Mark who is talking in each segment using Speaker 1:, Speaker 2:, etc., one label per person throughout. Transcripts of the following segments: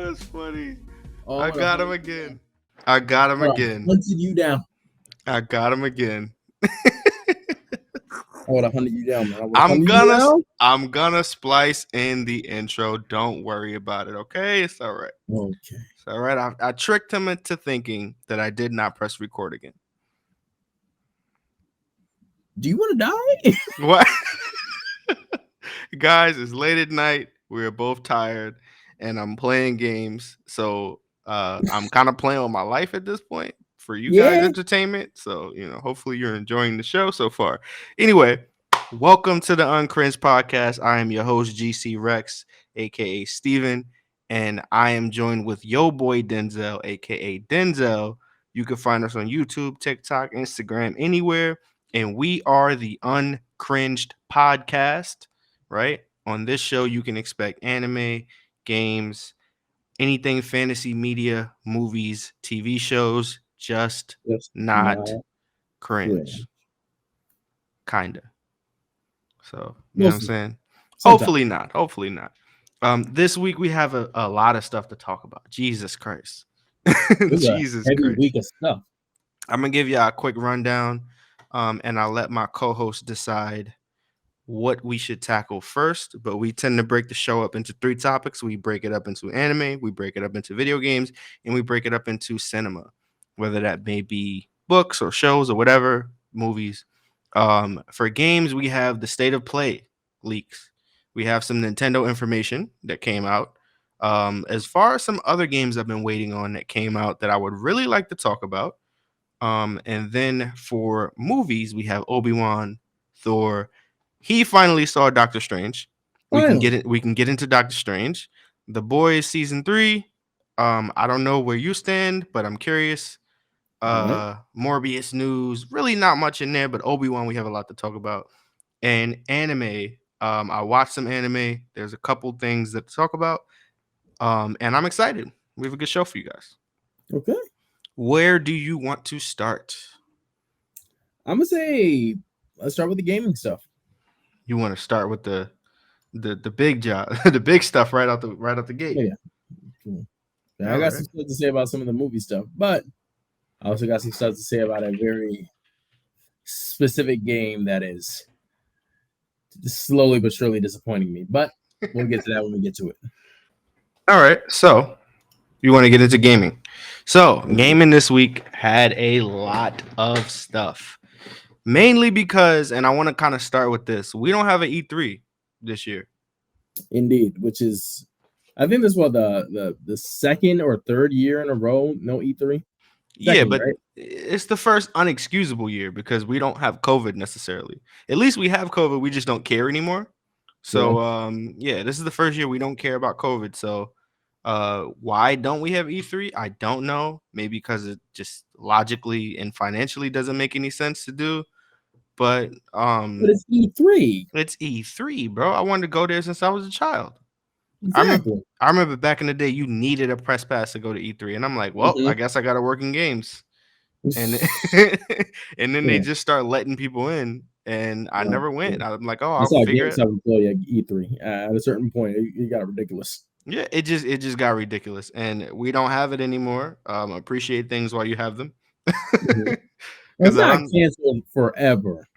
Speaker 1: That's funny.
Speaker 2: Oh,
Speaker 1: I got him again. I got him again.
Speaker 2: Hunted you down.
Speaker 1: I got him again.
Speaker 2: I would have hunted you down, man.
Speaker 1: I'm gonna splice in the intro. Don't worry about it, okay? It's all right.
Speaker 2: Okay.
Speaker 1: It's all right. I tricked him into thinking that I did not press record again.
Speaker 2: Do you want to die?
Speaker 1: What? Guys, it's late at night. We're both tired, and I'm playing games. So I'm kind of playing with my life at this point for you guys' entertainment. So, hopefully you're enjoying the show so far. Anyway, welcome to the Uncringed Podcast. I am your host, GC Rex, a.k.a. Steven, and I am joined with yo boy Denzel, a.k.a. Denzel. You can find us on YouTube, TikTok, Instagram, anywhere. And we are the Uncringed Podcast, right? On this show, you can expect anime, games, anything fantasy media, movies, TV shows, just not cringe. Kinda. So, you know what I'm saying? Hopefully not. This week we have a lot of stuff to talk about. Jesus Christ. Jesus
Speaker 2: heavy
Speaker 1: Christ.
Speaker 2: week of stuff.
Speaker 1: I'm going to give you a quick rundown, and I'll let my co-host decide what we should tackle first, but we tend to break the show up into 3 topics. We break it up into anime, we break it up into video games, and we break it up into cinema, whether that may be books or shows or whatever, movies. For games, we have the state of play leaks. We have some Nintendo information that came out. As far as some other games I've been waiting on that came out that I would really like to talk about. And then for movies, we have Obi-Wan, Thor. He finally saw Doctor Strange. We can get into Doctor Strange. The Boys season 3. I don't know where you stand, but I'm curious. Morbius news. Really not much in there, but Obi-Wan we have a lot to talk about. And anime. I watched some anime. There's a couple things to talk about. And I'm excited. We have a good show for you guys.
Speaker 2: Okay.
Speaker 1: Where do you want to start?
Speaker 2: I'm gonna say let's start with the gaming stuff.
Speaker 1: You want to start with the big job, the big stuff right out the gate.
Speaker 2: Yeah. Cool. I got some stuff to say about some of the movie stuff, but I also got some stuff to say about a very specific game that is slowly but surely disappointing me. But we'll get to that when we get to it.
Speaker 1: All right. So you want to get into gaming. So gaming this week had a lot of stuff. Mainly because, and I want to kind of start with this, we don't have an E3 this year.
Speaker 2: Indeed, which is, I think this was the second or third year in a row, no E3.
Speaker 1: But right? It's the first unexcusable year because we don't have COVID necessarily. At least we have COVID, we just don't care anymore. So, this is the first year we don't care about COVID. So, why don't we have E3? I don't know. Maybe because it just logically and financially doesn't make any sense to do. But
Speaker 2: it's E3.
Speaker 1: It's E3, bro. I wanted to go there since I was a child.
Speaker 2: Exactly.
Speaker 1: I remember back in the day, you needed a press pass to go to E3, and I'm like, well, I guess I got to work in games. And and then they just start letting people in, and I never went. I'm like, oh, I'll figure it.
Speaker 2: E3 at a certain point, it got ridiculous.
Speaker 1: Yeah, it just got ridiculous, and we don't have it anymore. Appreciate things while you have them.
Speaker 2: It's not canceled forever,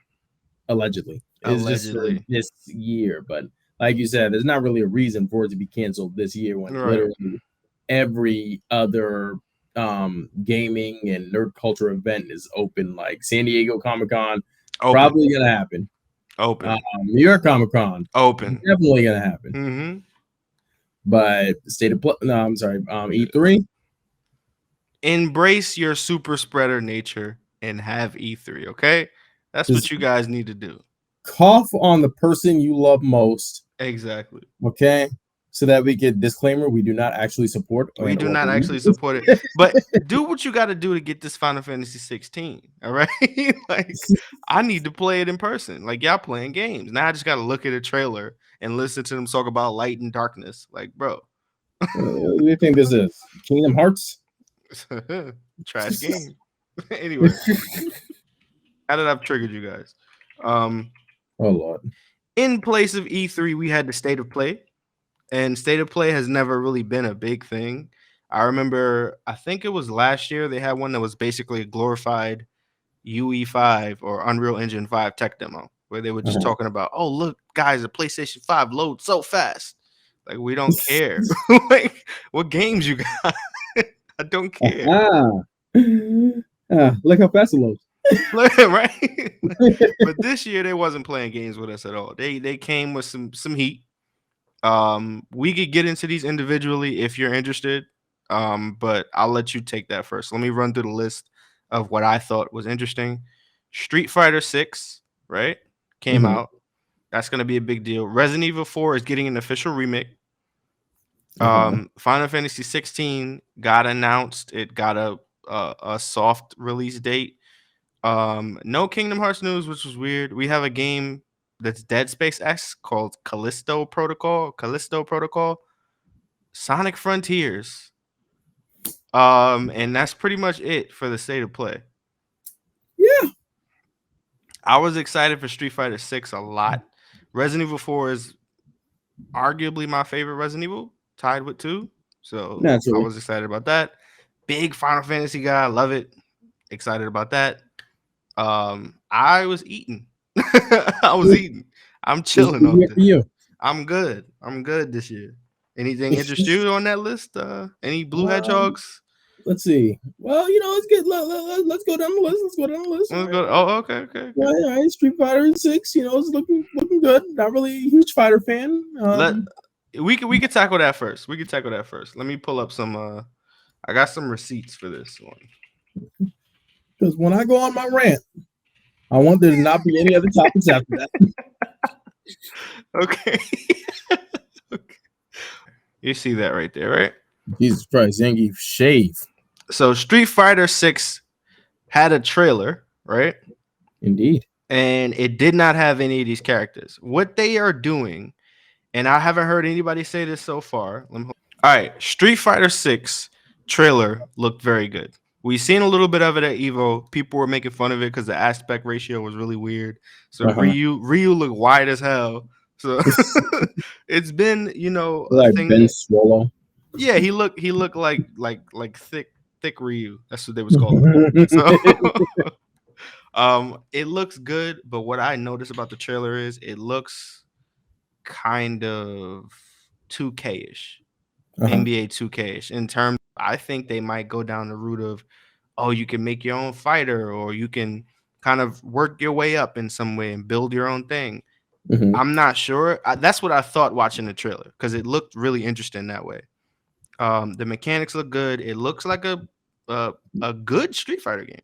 Speaker 2: allegedly. It's just for this year, but like you said, there's not really a reason for it to be canceled this year when literally every other gaming and nerd culture event is open. Like San Diego Comic-Con, probably gonna happen.
Speaker 1: Open.
Speaker 2: New York Comic-Con,
Speaker 1: open.
Speaker 2: Definitely gonna happen.
Speaker 1: Mm-hmm.
Speaker 2: But E3.
Speaker 1: Embrace your super spreader nature and have E3, okay? That's what you guys need to do.
Speaker 2: Cough on the person you love most.
Speaker 1: Exactly.
Speaker 2: Okay. So that we get disclaimer, we do not actually support.
Speaker 1: We do not actually support it, but do what you got to do to get this Final Fantasy 16. All right, like I need to play it in person. Like y'all playing games now, I just got to look at a trailer and listen to them talk about light and darkness. Like, bro,
Speaker 2: what do you think this is? Kingdom Hearts?
Speaker 1: Trash game. Anyway, how did I've triggered you guys?
Speaker 2: Oh Lord.
Speaker 1: In place of E3, we had the State of Play. And State of Play has never really been a big thing. I remember, I think it was last year, they had one that was basically a glorified UE5 or Unreal Engine 5 tech demo where they were just talking about, oh, look, guys, the PlayStation 5 loads so fast. Like, we don't care. Like, what games you got? I don't care.
Speaker 2: Look how fast it loads.
Speaker 1: Right? But this year, they wasn't playing games with us at all. They came with some heat. We could get into these individually if you're interested, but I'll let you take that first. Let me run through the list of what I thought was interesting. Street Fighter 6, right, came out. That's going to be a big deal. Resident Evil 4 is getting an official remake. Final Fantasy 16 got announced. It got a soft release date. No Kingdom Hearts news, which was weird. We have a game that's Dead Space-esque called Callisto Protocol, Sonic Frontiers. And that's pretty much it for the State of Play.
Speaker 2: Yeah.
Speaker 1: I was excited for Street Fighter 6 a lot. Resident Evil 4 is arguably my favorite Resident Evil, tied with 2. So naturally, I was excited about that. Big Final Fantasy guy, love it. Excited about that. I was eating. I'm chilling off this. I'm good this year. Anything interest you on that list? Any blue hedgehogs?
Speaker 2: Let's see. Well, let's go down the list.
Speaker 1: Let's go. Oh, okay.
Speaker 2: All right. Street Fighter 6, it's looking good. Not really a huge fighter fan.
Speaker 1: We could tackle that first. Let me pull up some. I got some receipts for this one.
Speaker 2: Because when I go on my rant, I want there to not be any other topics after that.
Speaker 1: Okay. You see that right there, right?
Speaker 2: Jesus Christ, Zangief, shave.
Speaker 1: So Street Fighter 6 had a trailer, right?
Speaker 2: Indeed.
Speaker 1: And it did not have any of these characters. What they are doing, and I haven't heard anybody say this so far. All right, Street Fighter 6 trailer looked very good. We've seen a little bit of it at Evo. People were making fun of it because the aspect ratio was really weird. So Ryu looked wide as hell. So it's been,
Speaker 2: like Ben Swallow.
Speaker 1: Yeah, he looked like thick Ryu. That's what they was calling. So it looks good, but what I noticed about the trailer is it looks kind of 2K-ish. NBA 2K-ish in terms. I think they might go down the route of, you can make your own fighter, or you can kind of work your way up in some way and build your own thing. I'm not sure. That's what I thought watching the trailer because it looked really interesting that way. The mechanics look good. It looks like a good Street Fighter game.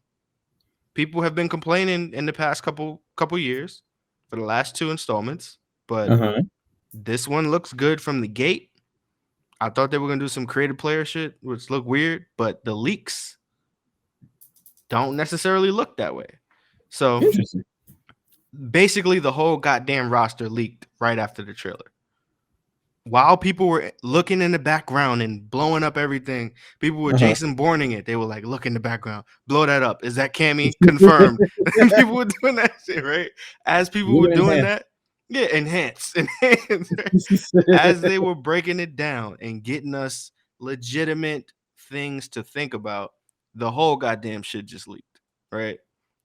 Speaker 1: People have been complaining in the past couple years for the last 2 installments, but this one looks good from the gate. I thought they were going to do some creative player shit, which looked weird, but the leaks don't necessarily look that way. So basically the whole goddamn roster leaked right after the trailer. While people were looking in the background and blowing up everything, people were Jason Bourning it. They were like, look in the background, blow that up. Is that Cammy? Confirmed. People were doing that shit, right? As people were doing that, enhance. As they were breaking it down and getting us legitimate things to think about, the whole goddamn shit just leaked, right?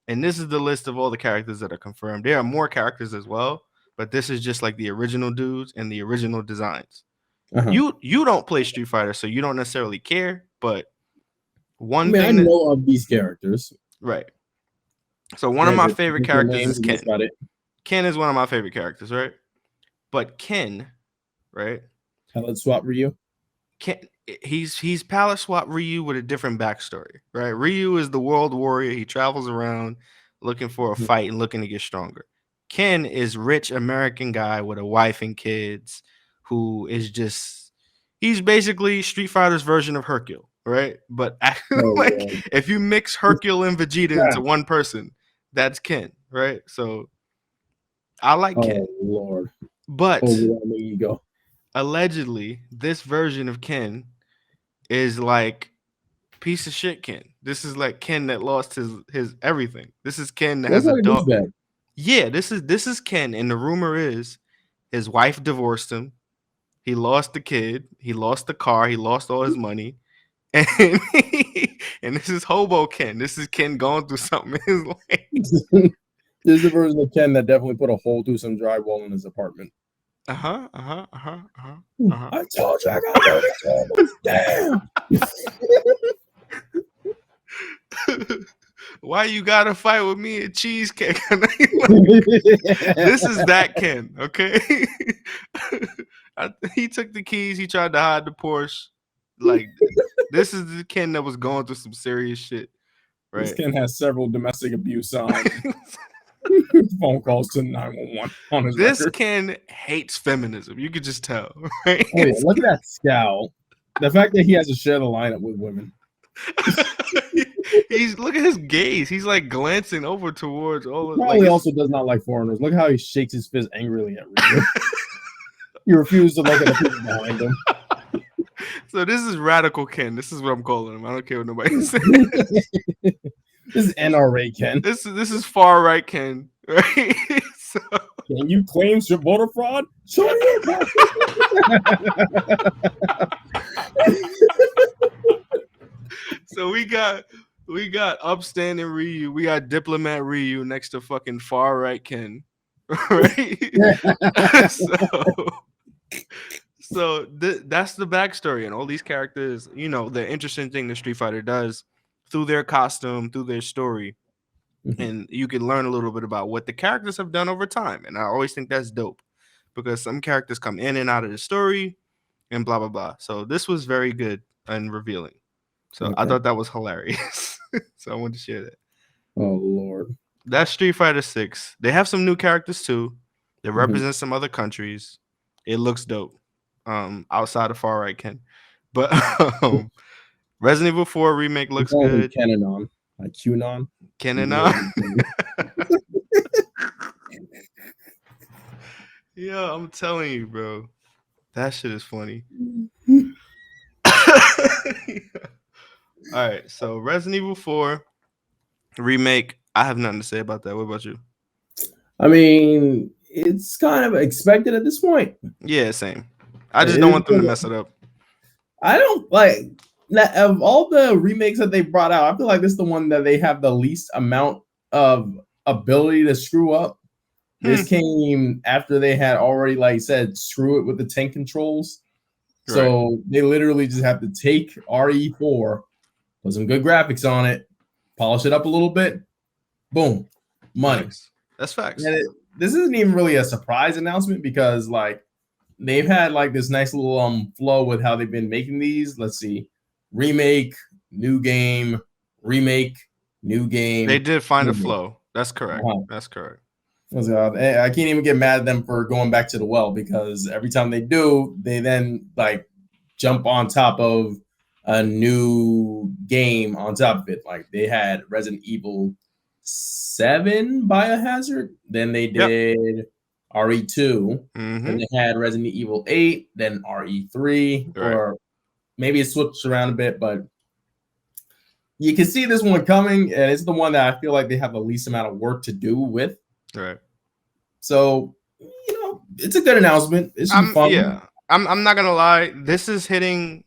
Speaker 1: And this is the list of all the characters that are confirmed. There are more characters as well, but this is just like the original dudes and the original designs. You don't play Street Fighter, so you don't necessarily care, but I
Speaker 2: know of these characters.
Speaker 1: Right. So one of my favorite characters is Ken. Ken is one of my favorite characters, right? But Ken, right?
Speaker 2: Palette swap Ryu.
Speaker 1: He's palette swap Ryu with a different backstory, right? Ryu is the world warrior. He travels around looking for a fight and looking to get stronger. Ken is rich American guy with a wife and kids who is just, he's basically Street Fighter's version of Hercule, right? But if you mix Hercule and Vegeta into one person, that's Ken, right? So I like Ken.
Speaker 2: Lord.
Speaker 1: But allegedly, this version of Ken is like piece of shit Ken. This is like Ken that lost his everything. This is Ken that has a dog. Yeah, this is Ken, and the rumor is his wife divorced him. He lost the kid. He lost the car. He lost all his money. And, and this is Hobo Ken. This is Ken going through something in his life.
Speaker 2: This is the version of Ken that definitely put a hole through some drywall in his apartment.
Speaker 1: I
Speaker 2: told you I got dirty.
Speaker 1: Damn. Why you gotta fight with me at cheesecake? This is that Ken, okay? He took the keys. He tried to hide the Porsche. Like, this is the Ken that was going through some serious shit, right?
Speaker 2: This Ken has several domestic abuse phone calls to 911 on his record.
Speaker 1: Ken hates feminism. You could just tell, right?
Speaker 2: Oh, yeah, look at that scowl. The fact that he has to share the lineup with women.
Speaker 1: Look at his gaze. He's like glancing over towards all of them.
Speaker 2: Probably also does not like foreigners. Look how he shakes his fist angrily at Ryu. He refused to look at the people behind him.
Speaker 1: So this is radical Ken. This is what I'm calling him. I don't care what nobody says.
Speaker 2: This is NRA Ken.
Speaker 1: This is far right Ken, right? So,
Speaker 2: can you claim your voter fraud? Sure you can.
Speaker 1: So we got upstanding Ryu, we got diplomat Ryu next to fucking far right Ken, right? So that's the backstory, and all these characters, you know, the interesting thing that Street Fighter does through their costume, through their story, and you can learn a little bit about what the characters have done over time. And I always think that's dope because some characters come in and out of the story and blah, blah, blah. So this was very good and revealing. So I thought that was hilarious. So I wanted to share that.
Speaker 2: Oh, Lord.
Speaker 1: That's Street Fighter 6. They have some new characters too. They represent some other countries. It looks dope. Outside of far right Ken. But Resident Evil 4 remake looks good.
Speaker 2: Kenanon. Like QAnon.
Speaker 1: Kenanon. Yeah, I'm telling you, bro. That shit is funny. All right, so Resident Evil 4 remake. I have nothing to say about that. What about you?
Speaker 2: I mean, it's kind of expected at this point.
Speaker 1: Yeah, same. I just don't want them to mess it up.
Speaker 2: I don't like of all the remakes that they brought out. I feel like this is the one that they have the least amount of ability to screw up. This came after they had already, like said, screw it with the tank controls. Right. So they literally just have to take RE4, put some good graphics on it, polish it up a little bit, boom, money.
Speaker 1: Nice. That's facts.
Speaker 2: And this isn't even really a surprise announcement because like they've had like this nice little flow with how they've been making these. Let's see, remake, new game, remake, new game.
Speaker 1: They did find a flow. That's correct. That's correct.
Speaker 2: I can't even get mad at them for going back to the well because every time they do, they then like jump on top of a new game on top of it. Like they had Resident Evil 7 Biohazard, then they did RE2, then they had Resident Evil 8, then RE3, or maybe it switched around a bit, but you can see this one coming, and it's the one that I feel like they have the least amount of work to do with.
Speaker 1: Right.
Speaker 2: So, you know, it's a good announcement. It's fun.
Speaker 1: Yeah. I'm not gonna lie. This is hitting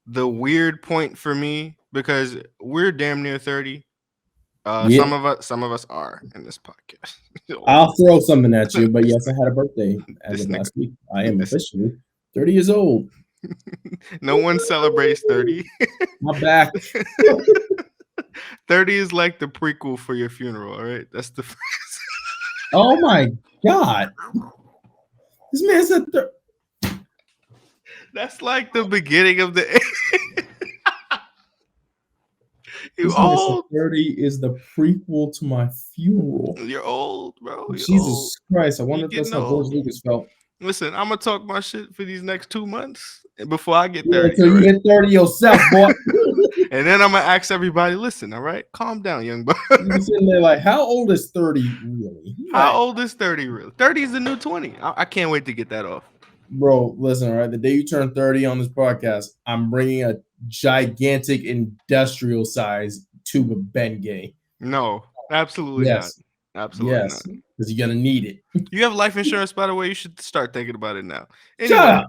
Speaker 1: the weird point for me because we're damn near 30. Some of us are in this podcast.
Speaker 2: I'll throw something at you, but yes, I had a birthday as of last week. I am officially 30 years old.
Speaker 1: No one celebrates 30.
Speaker 2: My back.
Speaker 1: 30 is like the prequel for your funeral, all right? That's the first.
Speaker 2: Oh my God. This man said
Speaker 1: that's like the beginning of the
Speaker 2: This
Speaker 1: old.
Speaker 2: 30 is the prequel to my funeral.
Speaker 1: You're old, bro. You're
Speaker 2: Jesus
Speaker 1: old.
Speaker 2: Christ! I wonder if that's how George Lucas felt.
Speaker 1: Listen, I'm gonna talk my shit for these next 2 months before I get 30.
Speaker 2: Until you hit 30 yourself, boy.
Speaker 1: And then I'm gonna ask everybody, listen, all right, calm down, young boy.
Speaker 2: You're sitting there like, how old is 30 really?
Speaker 1: How old is 30 really? 30 is the new 20. I can't wait to get that off.
Speaker 2: Bro, listen, all right. The day you turn 30 on this podcast, I'm bringing a gigantic industrial size tube of Bengay.
Speaker 1: No, absolutely not. Absolutely not.
Speaker 2: Because you're gonna need it.
Speaker 1: You have life insurance, by the way. You should start thinking about it now.
Speaker 2: Anyway.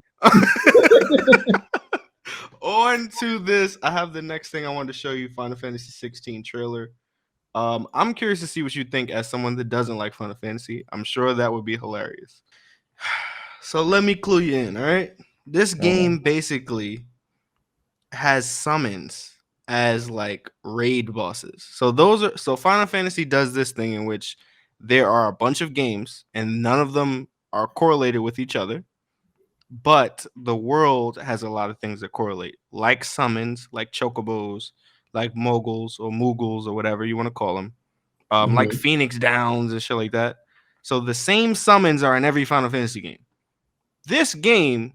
Speaker 1: On to this. I have the next thing I wanted to show you, Final Fantasy 16 trailer. I'm curious to see what you think as someone that doesn't like Final Fantasy. I'm sure that would be hilarious. So let me clue you in, all right? This game basically has summons as like raid bosses. So Final Fantasy does this thing in which there are a bunch of games and none of them are correlated with each other. But the world has a lot of things that correlate, like summons, like chocobos, like moguls or moogles or whatever you want to call them, like Phoenix Downs and shit like that. So the same summons are in every Final Fantasy game. This game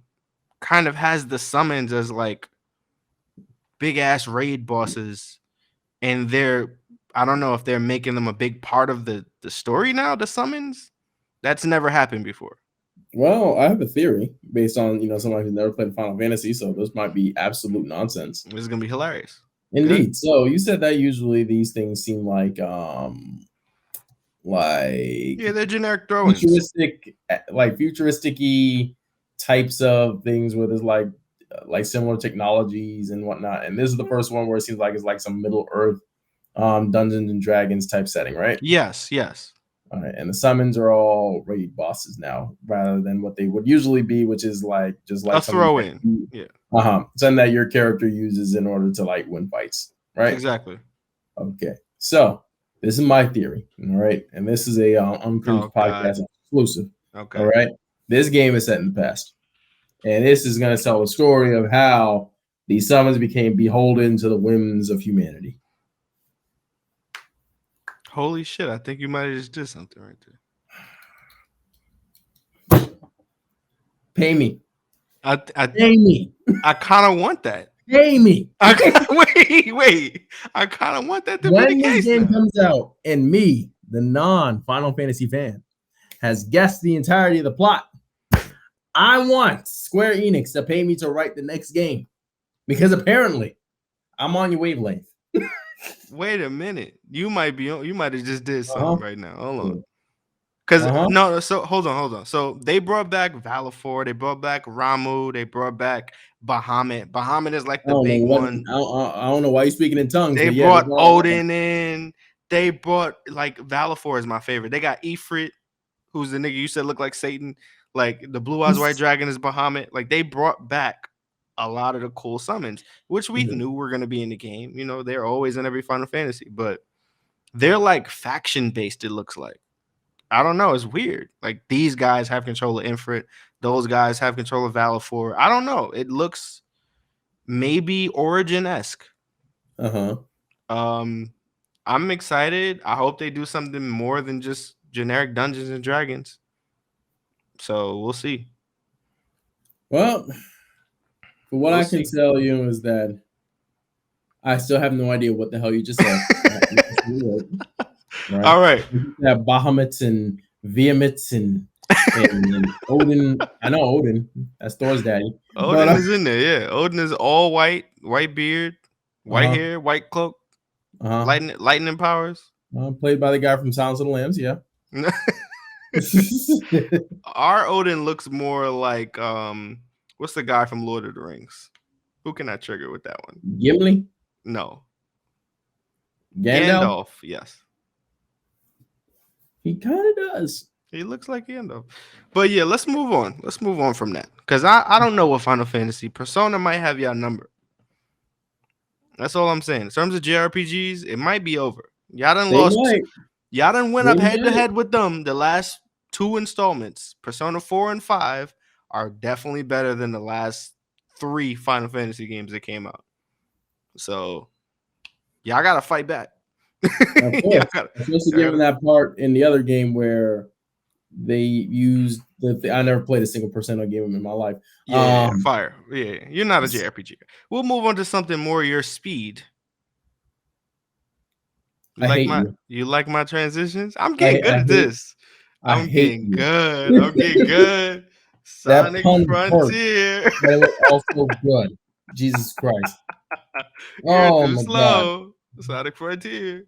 Speaker 1: kind of has the summons as like big ass raid bosses, and I don't know if they're making them a big part of the story now. The summons, that's never happened before.
Speaker 2: Well, I have a theory based on somebody who's never played Final Fantasy, so this might be absolute nonsense.
Speaker 1: This is gonna be hilarious.
Speaker 2: Indeed. Good. So you said that usually these things seem like
Speaker 1: they're generic throwing
Speaker 2: futuristic-y types of things where there's like similar technologies and whatnot. And this is the first one where it seems like it's like some Middle Earth Dungeons and Dragons type setting, right?
Speaker 1: Yes.
Speaker 2: All right, and the summons are all raid bosses now, rather than what they would usually be, which is just like
Speaker 1: a throw in.
Speaker 2: Something that your character uses in order to like win fights, right?
Speaker 1: Exactly.
Speaker 2: Okay, so this is my theory, all right, and this is a Uncringed Podcast exclusive.
Speaker 1: Okay.
Speaker 2: All right, this game is set in the past, and this is going to tell the story of how these summons became beholden to the whims of humanity.
Speaker 1: Holy shit, I think you might have just did something right there.
Speaker 2: Pay me.
Speaker 1: Pay me. I kind of want that.
Speaker 2: Pay me.
Speaker 1: Wait. I kind of want that to be the case.
Speaker 2: When this game comes out and me, the non-Final Fantasy fan, has guessed the entirety of the plot, I want Square Enix to pay me to write the next game. Because apparently, I'm on your wavelength.
Speaker 1: Wait a minute. You might have just did something right now. Hold on. Because no, so hold on. So they brought back Valifor, they brought back Ramu, they brought back Bahamut. Bahamut is like the big one.
Speaker 2: I don't know why you're speaking in tongues.
Speaker 1: They brought Odin in. They brought like Valifor is my favorite. They got Ifrit, who's the nigga you said looked like Satan. Like the Blue Eyes White Dragon is Bahamut. Like they brought back a lot of the cool summons, which we knew were going to be in the game. They're always in every Final Fantasy, but they're like faction based. It looks like, I don't know. It's weird. Like these guys have control of Ifrit. Those guys have control of Valifor. I don't know. It looks maybe Origin-esque. I'm excited. I hope they do something more than just generic Dungeons and Dragons. So we'll see.
Speaker 2: Well, what I can tell you is that I still have no idea what the hell you just said.
Speaker 1: Right? All right.
Speaker 2: That Bahamut and Vehemets and Odin. I know Odin. That's Thor's daddy.
Speaker 1: Odin is in there, yeah. Odin is all white beard, white hair, white cloak, lightning powers.
Speaker 2: Played by the guy from Silence of the Lambs, yeah.
Speaker 1: Our Odin looks more like what's the guy from Lord of the Rings? Who can I trigger with that one?
Speaker 2: Gimli?
Speaker 1: No.
Speaker 2: Gandalf?
Speaker 1: Yes.
Speaker 2: He kind of does.
Speaker 1: He looks like Gandalf. But yeah, let's move on. Let's move on from that. Because I don't know what Final Fantasy. Persona might have y'all number. That's all I'm saying. In terms of JRPGs, it might be over. Y'all done lost. Y'all done went up head to head with them the last 2 installments. Persona 4 and 5 are definitely better than the last 3 Final Fantasy games that came out. So Yeah, I gotta fight back.
Speaker 2: Of course, especially given that part in the other game where they used I never played a single Persona game in my life.
Speaker 1: Yeah, fire. Yeah, you're not a JRPG. We'll move on to something more your speed. You like my transitions? I'm getting good at this. I'm getting good. I'm getting good. Sonic Frontier.
Speaker 2: But it was also good. Jesus Christ.
Speaker 1: You're too slow. God. Sonic Frontier.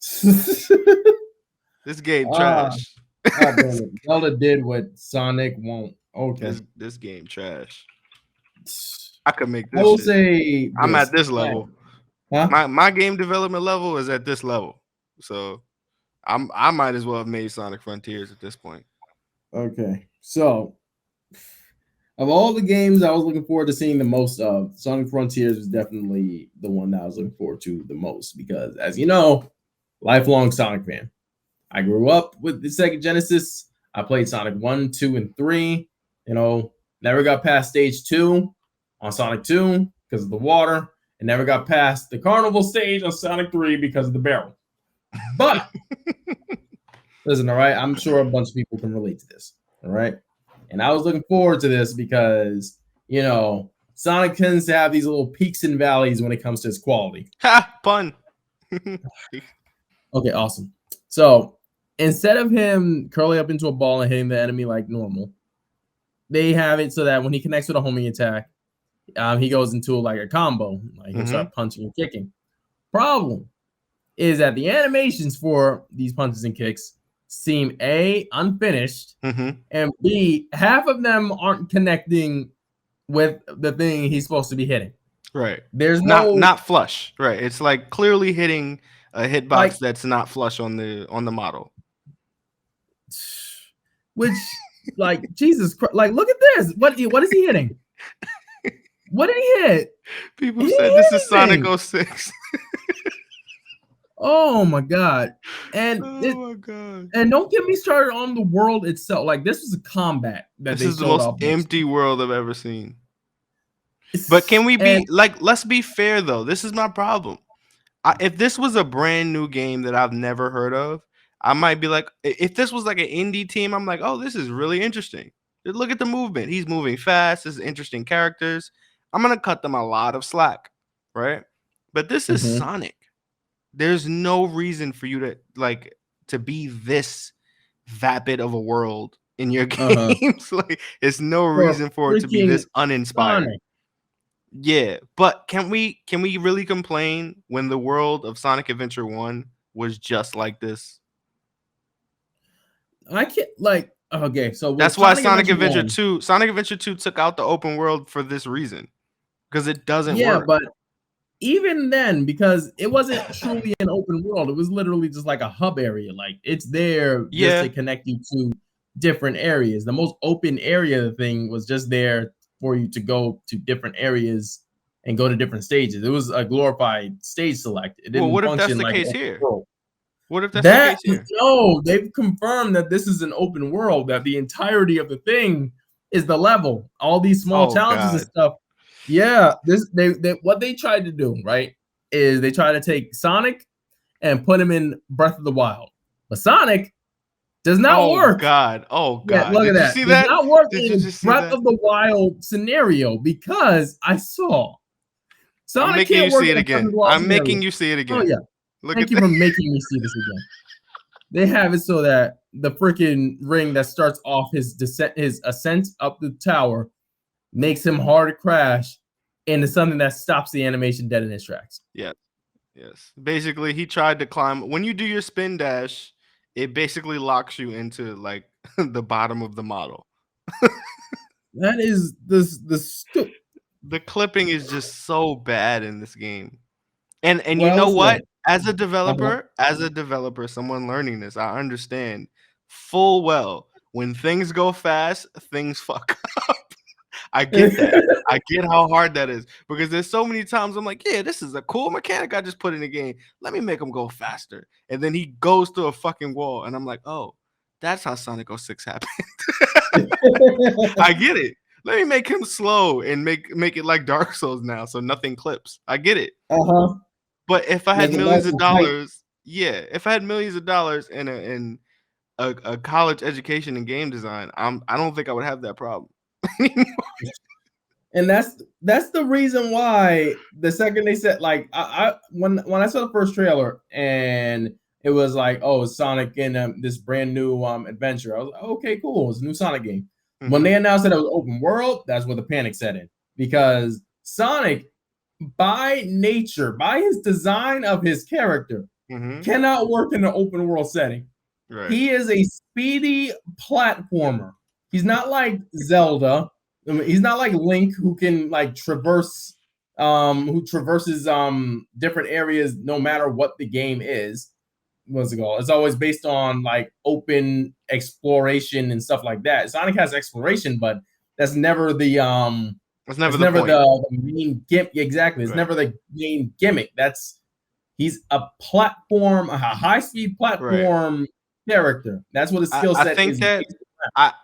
Speaker 1: This game trash.
Speaker 2: Zelda did what Sonic won't. Okay.
Speaker 1: This game trash. I could make this.
Speaker 2: I will say
Speaker 1: I'm at this level. Huh? My game development level is at this level. So I might as well have made Sonic Frontiers at this point.
Speaker 2: Okay. So of all the games I was looking forward to seeing the most of, Sonic Frontiers was definitely the one that I was looking forward to the most because, as you know, lifelong Sonic fan. I grew up with the Sega Genesis. I played Sonic 1, 2, and 3. You know, never got past stage 2 on Sonic 2 because of the water, and never got past the carnival stage on Sonic 3 because of the barrel. But, listen, all right, I'm sure a bunch of people can relate to this, all right? And I was looking forward to this because, you know, Sonic tends to have these little peaks and valleys when it comes to its quality.
Speaker 1: Ha! Pun!
Speaker 2: Okay, awesome. So, instead of him curling up into a ball and hitting the enemy like normal, they have it so that when he connects with a homing attack, he goes into like a combo. Like he'll start punching and kicking. Problem is that the animations for these punches and kicks seem A, unfinished, and B, half of them aren't connecting with the thing he's supposed to be hitting.
Speaker 1: Right. There's not flush. Right. It's like clearly hitting a hitbox that's not flush on the model.
Speaker 2: Which, like, Jesus Christ, like, look at this. What is he hitting? What did he hit?
Speaker 1: People said this is Sonic 06.
Speaker 2: Oh my god. And and don't get me started on the world itself. Like, this was a combat that
Speaker 1: this is the most empty world I've ever seen. But can we be let's be fair though. This is my problem. If this was a brand new game that I've never heard of, I might be like, if this was like an indie team, I'm like, oh, this is really interesting. Look at the movement. He's moving fast. This is interesting characters. I'm going to cut them a lot of slack, right? But this is Sonic. There's no reason for you to be this vapid of a world in your games. Like, it's no reason for it to be this uninspired. Sonic. Yeah, but can we really complain when the world of Sonic Adventure 1 was just like this?
Speaker 2: I can't okay, so
Speaker 1: that's why Sonic Adventure 2 took out the open world for this reason. Because it doesn't work.
Speaker 2: Yeah, but even then, because it wasn't truly an open world, it was literally just like a hub area. Like, it's there just to connect you to different areas. The most open area of the thing was just there for you to go to different areas and go to different stages. It was a glorified stage select. It didn't
Speaker 1: what if
Speaker 2: function
Speaker 1: that's the case here?
Speaker 2: World.
Speaker 1: What if that's the case here?
Speaker 2: No, they've confirmed that this is an open world, that the entirety of the thing is the level. All these small challenges and stuff. Yeah, what they tried to do, right, is they tried to take Sonic and put him in Breath of the Wild. But Sonic does not work.
Speaker 1: Oh, God. Yeah,
Speaker 2: look at that. Does not work in Breath of the Wild scenario because I saw
Speaker 1: Sonic. I'm making you see it again. I'm making you see it again.
Speaker 2: Oh, yeah. Thank you for making me see this again. They have it so that the freaking ring that starts off his ascent up the tower makes him hard to crash into something that stops the animation dead in its tracks.
Speaker 1: Yeah. Yes. Basically, he tried to climb. When you do your spin dash, it basically locks you into like the bottom of the model.
Speaker 2: That is
Speaker 1: the clipping is just so bad in this game. And you know what? As a developer, someone learning this, I understand full well when things go fast, things fuck up. I get that. I get how hard that is because there's so many times I'm like, yeah, this is a cool mechanic I just put in the game. Let me make him go faster. And then he goes through a fucking wall. And I'm like, oh, that's how Sonic 06 happened. I get it. Let me make him slow and make it like Dark Souls now so nothing clips. I get it. But if I had millions of dollars, if I had millions of dollars in a college education in game design, I don't think I would have that problem.
Speaker 2: And that's the reason why the second they said, like, when I saw the first trailer and it was like, oh, Sonic in this brand new adventure, I was like, okay, cool, it's a new Sonic game. Mm-hmm. When they announced that it was open world, that's where the panic set in, because Sonic, by nature, by his design of his character, cannot work in an open world setting. Right. He is a speedy platformer. He's not like Zelda. I mean, he's not like Link, who can like traverses different areas no matter what the game is. What's it called? It's always based on like open exploration and stuff like that. Sonic has exploration, but that's never the the main gimmick. Exactly. It's never the main gimmick. He's a platform, a high-speed platform character. That's what his skill set is.
Speaker 1: I think that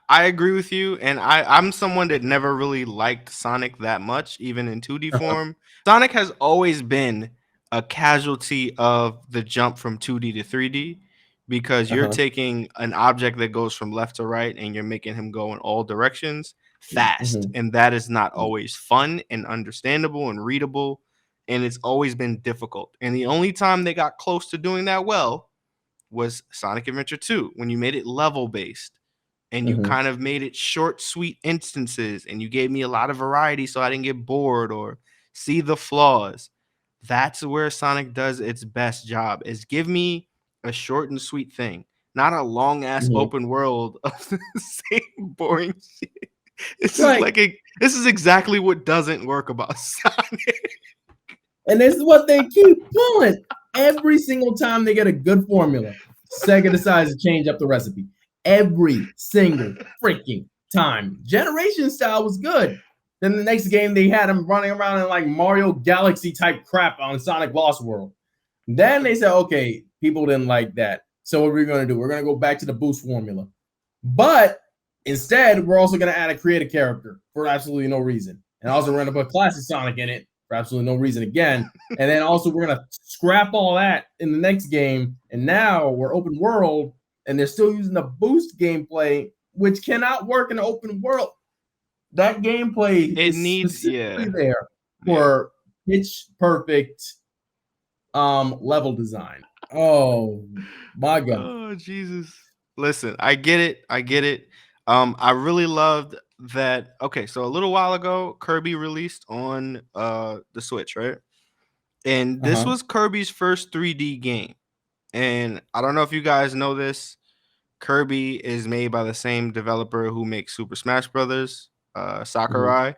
Speaker 1: I agree with you, and I'm someone that never really liked Sonic that much, even in 2D form. Sonic has always been a casualty of the jump from 2D to 3D, because you're taking an object that goes from left to right and you're making him go in all directions fast, and that is not always fun and understandable and readable, and it's always been difficult. And the only time they got close to doing that well was Sonic Adventure 2, when you made it level based. And you kind of made it short, sweet instances, and you gave me a lot of variety so I didn't get bored or see the flaws. That's where Sonic does its best job, is give me a short and sweet thing, not a long-ass open world of the same boring shit. This is exactly what doesn't work about Sonic.
Speaker 2: And this is what they keep pulling. Every single time they get a good formula, Sega decides to change up the recipe. Every single freaking time. Generation style was good. Then the next game they had him running around in like Mario Galaxy type crap on Sonic Lost World. Then they said, okay, people didn't like that. So what are we going to do? We're going to go back to the boost formula. But instead, we're also going to add a creative character for absolutely no reason. And also we're going to put classic Sonic in it for absolutely no reason again. And then also we're going to scrap all that in the next game. And now we're open world. And they're still using the boost gameplay, which cannot work in an open world. That gameplay needs there for pitch perfect level design. Oh my God.
Speaker 1: Oh Jesus. Listen, I get it. I really loved that. Okay, so a little while ago, Kirby released on the Switch, right? And this was Kirby's first 3D game. And I don't know if you guys know this. Kirby is made by the same developer who makes Super Smash Brothers, Sakurai.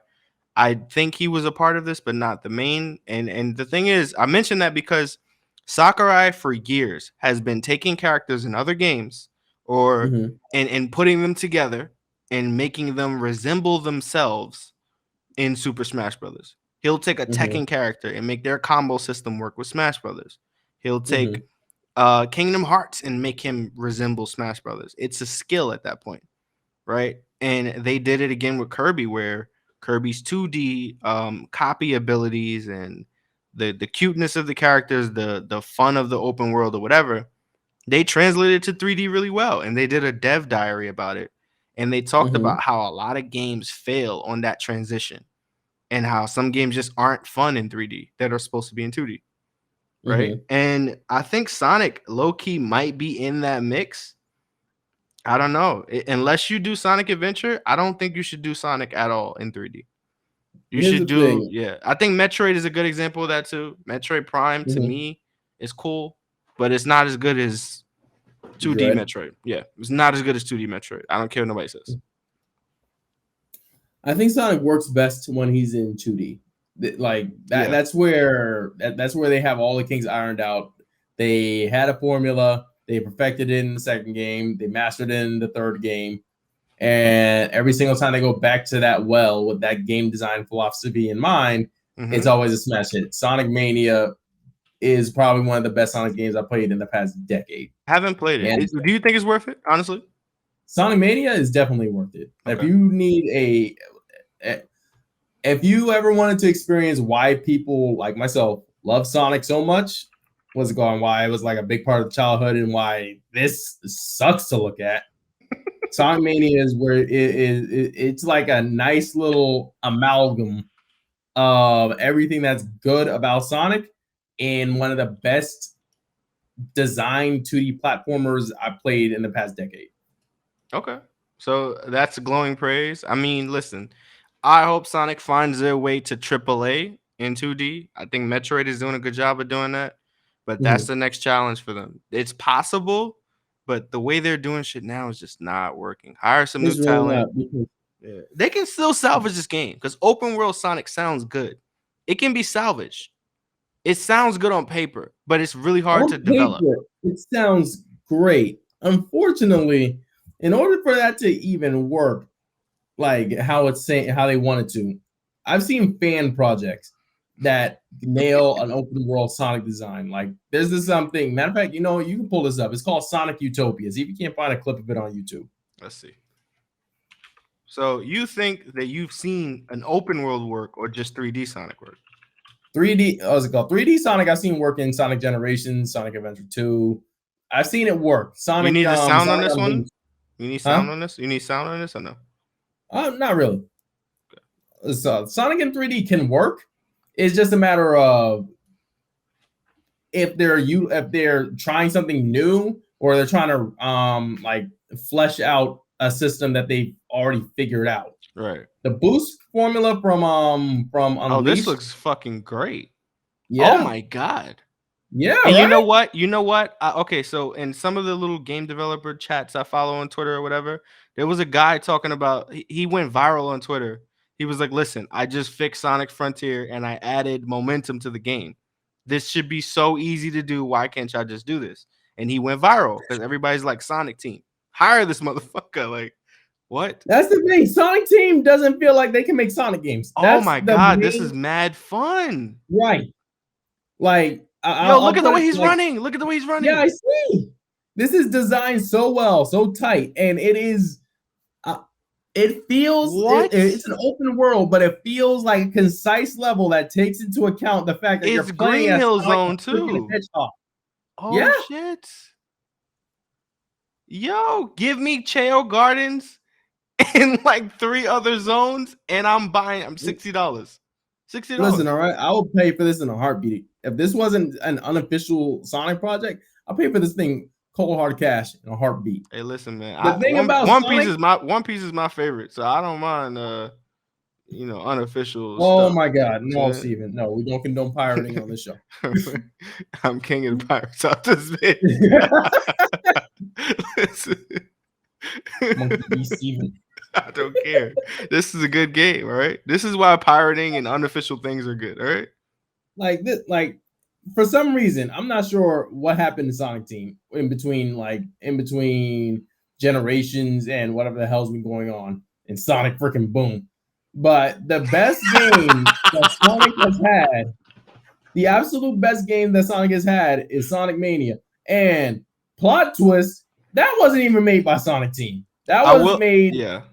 Speaker 1: I think he was a part of this, but not the main. And the thing is, I mentioned that because Sakurai for years has been taking characters in other games and putting them together and making them resemble themselves in Super Smash Brothers. He'll take a Tekken character and make their combo system work with Smash Brothers. He'll take Kingdom Hearts and make him resemble Smash Brothers. It's a skill at that point, right? And they did it again with Kirby, where Kirby's 2D copy abilities and the cuteness of the characters, the fun of the open world or whatever, they translated to 3D really well. And they did a dev diary about it. And they talked about how a lot of games fail on that transition and how some games just aren't fun in 3D that are supposed to be in 2D. Right. And I think Sonic low-key might be in that mix. I don't know. Unless you do Sonic Adventure, I don't think you should do Sonic at all in 3D. You should do, I think Metroid is a good example of that too. Metroid Prime to me is cool, but it's not as good as 2D Metroid. Yeah, it's not as good as 2D Metroid. I don't care what nobody says.
Speaker 2: I think Sonic works best when he's in 2D. Like that, that's where they have all the kinks ironed out. They had a formula, they perfected it in the second game, they mastered it in the third game, and every single time they go back to that well with that game design philosophy in mind, it's always a smash hit. Sonic Mania is probably one of the best Sonic games I played in the past decade.
Speaker 1: I haven't played it. Do you think it's worth it, honestly?
Speaker 2: Sonic Mania is definitely worth it. Okay. If you need if you ever wanted to experience why people like myself love Sonic so much. What's it going? Why it was like a big part of childhood and why this sucks to look at. Sonic Mania is where it's like a nice little amalgam of everything that's good about Sonic and one of the best designed 2D platformers I played in the past decade.
Speaker 1: Okay. So that's glowing praise. I mean, listen, I hope Sonic finds their way to AAA in 2D. I think Metroid is doing a good job of doing that, but that's the next challenge for them. It's possible, but the way they're doing shit now is just not working. Hire some new talent. Yeah. They can still salvage this game because open world Sonic sounds good. It can be salvaged. It sounds good on paper, but it's really hard to develop.
Speaker 2: It sounds great. Unfortunately, in order for that to even work, like how they wanted to, I've seen fan projects that nail an open world Sonic design. Like there's this something. Matter of fact, you can pull this up. It's called Sonic Utopia. See if you can't find a clip of it on YouTube.
Speaker 1: Let's see. So you think that you've seen an open world work or just 3D Sonic work?
Speaker 2: 3D, what's it called? 3D Sonic, I've seen work in Sonic Generations, Sonic Adventure 2. I've seen it work. Sonic.
Speaker 1: You need the sound on this one? You need sound on this? You need sound on this or no?
Speaker 2: Not really. Okay. So Sonic in 3D can work. It's just a matter of if they're trying something new or they're trying to like flesh out a system that they've already figured out.
Speaker 1: Right.
Speaker 2: The boost formula from Unleashed.
Speaker 1: Oh, this looks fucking great. Yeah. Oh my god.
Speaker 2: Yeah.
Speaker 1: And right? You know what? Okay, so in some of the little game developer chats I follow on Twitter or whatever, there was a guy talking about he went viral on Twitter. He was like, "Listen, I just fixed Sonic Frontier and I added momentum to the game. This should be so easy to do. Why can't y'all just do this?" And he went viral because everybody's like, "Sonic Team, hire this motherfucker!" Like, what?
Speaker 2: That's the thing. Sonic Team doesn't feel like they can make Sonic games.
Speaker 1: Oh my god, this is mad fun.
Speaker 2: Right. Like,
Speaker 1: look at the way he's running. Look at the way he's running.
Speaker 2: Yeah, I see. This is designed so well, so tight, and it is. It feels it's an open world, but it feels like a concise level that takes into account the fact that you're playing
Speaker 1: Green Hill Zone too. Oh yeah. Shit! Yo, give me Cheo Gardens and like 3 other zones, and I'm $60. $60.
Speaker 2: Listen, all right, I will pay for this in a heartbeat. If this wasn't an unofficial Sonic project, I'll pay for this thing cold hard cash in a heartbeat.
Speaker 1: Hey, listen, man.
Speaker 2: The thing about
Speaker 1: One Piece is my favorite, so I don't mind unofficial
Speaker 2: Oh
Speaker 1: stuff.
Speaker 2: my god, no, Steven. No, we don't condone pirating on this show.
Speaker 1: I'm king of the pirates out this bitch.
Speaker 2: Monkey Steven.
Speaker 1: I don't care. This is a good game, all right? This is why pirating and unofficial things are good, all right?
Speaker 2: Like this, for some reason, I'm not sure what happened to Sonic Team in between generations and whatever the hell's been going on in Sonic freaking Boom. But the best game that Sonic has had, the absolute best game that Sonic has had is Sonic Mania. And plot twist, that wasn't even made by Sonic Team. That was made.
Speaker 1: Yeah.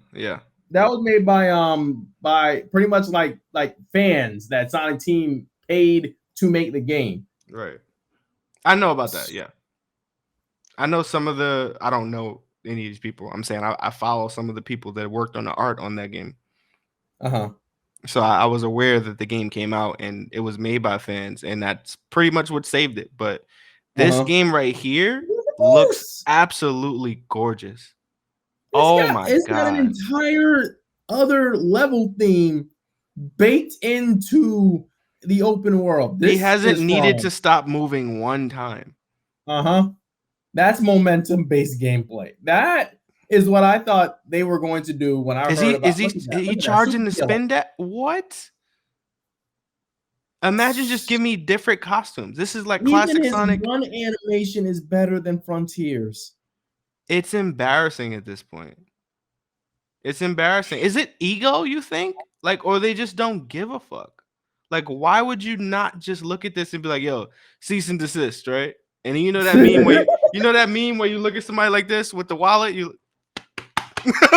Speaker 2: That was made by pretty much like fans that Sonic Team paid to make the game.
Speaker 1: Right. I know about that. Yeah. I know some of I don't know any of these people. I'm saying I follow some of the people that worked on the art on that game. So I was aware that the game came out and it was made by fans, and that's pretty much what saved it. But this game right here looks absolutely gorgeous. It's got an
Speaker 2: entire other level theme baked into the open world.
Speaker 1: He hasn't needed to stop moving one time.
Speaker 2: That's momentum-based gameplay. That is what I thought they were going to do when I heard about. Is
Speaker 1: he charging the spin deck? What? Imagine just give me different costumes. This is like classic Sonic.
Speaker 2: One animation is better than Frontiers.
Speaker 1: It's embarrassing at this point. It's embarrassing. Is it ego, you think? Like, or they just don't give a fuck? Like, why would you not just look at this and be like, yo, cease and desist, right? And you know that meme where you look at somebody like this with the wallet, you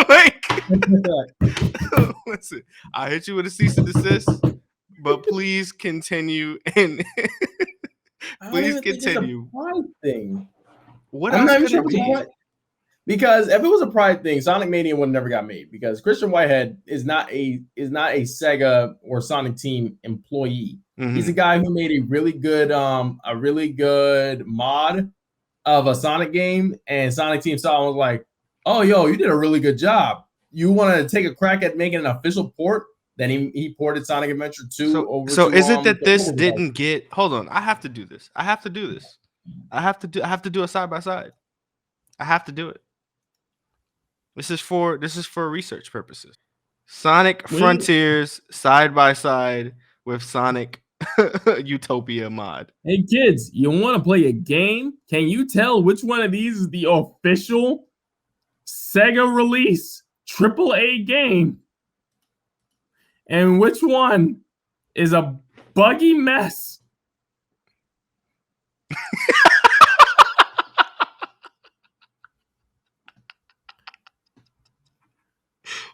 Speaker 1: like listen, I hit you with a cease and desist, but please continue and please continue.
Speaker 2: It's a pride thing.
Speaker 1: What else could it be?
Speaker 2: Because if it was a pride thing, Sonic Mania would never got made because Christian Whitehead is not a Sega or Sonic Team employee. Mm-hmm. He's a guy who made a really good mod of a Sonic game, and Sonic Team saw and was like, "Oh, yo, you did a really good job. You want to take a crack at making an official port?" Then he ported Sonic Adventure 2 over.
Speaker 1: So is it that this didn't get? Hold on, I have to do this. I have to do a side by side. I have to do it. This is for research purposes. Sonic Frontiers side by side with Sonic Utopia mod.
Speaker 2: Hey kids, you want to play a game? Can you tell which one of these is the official Sega release AAA game? And which one is a buggy mess?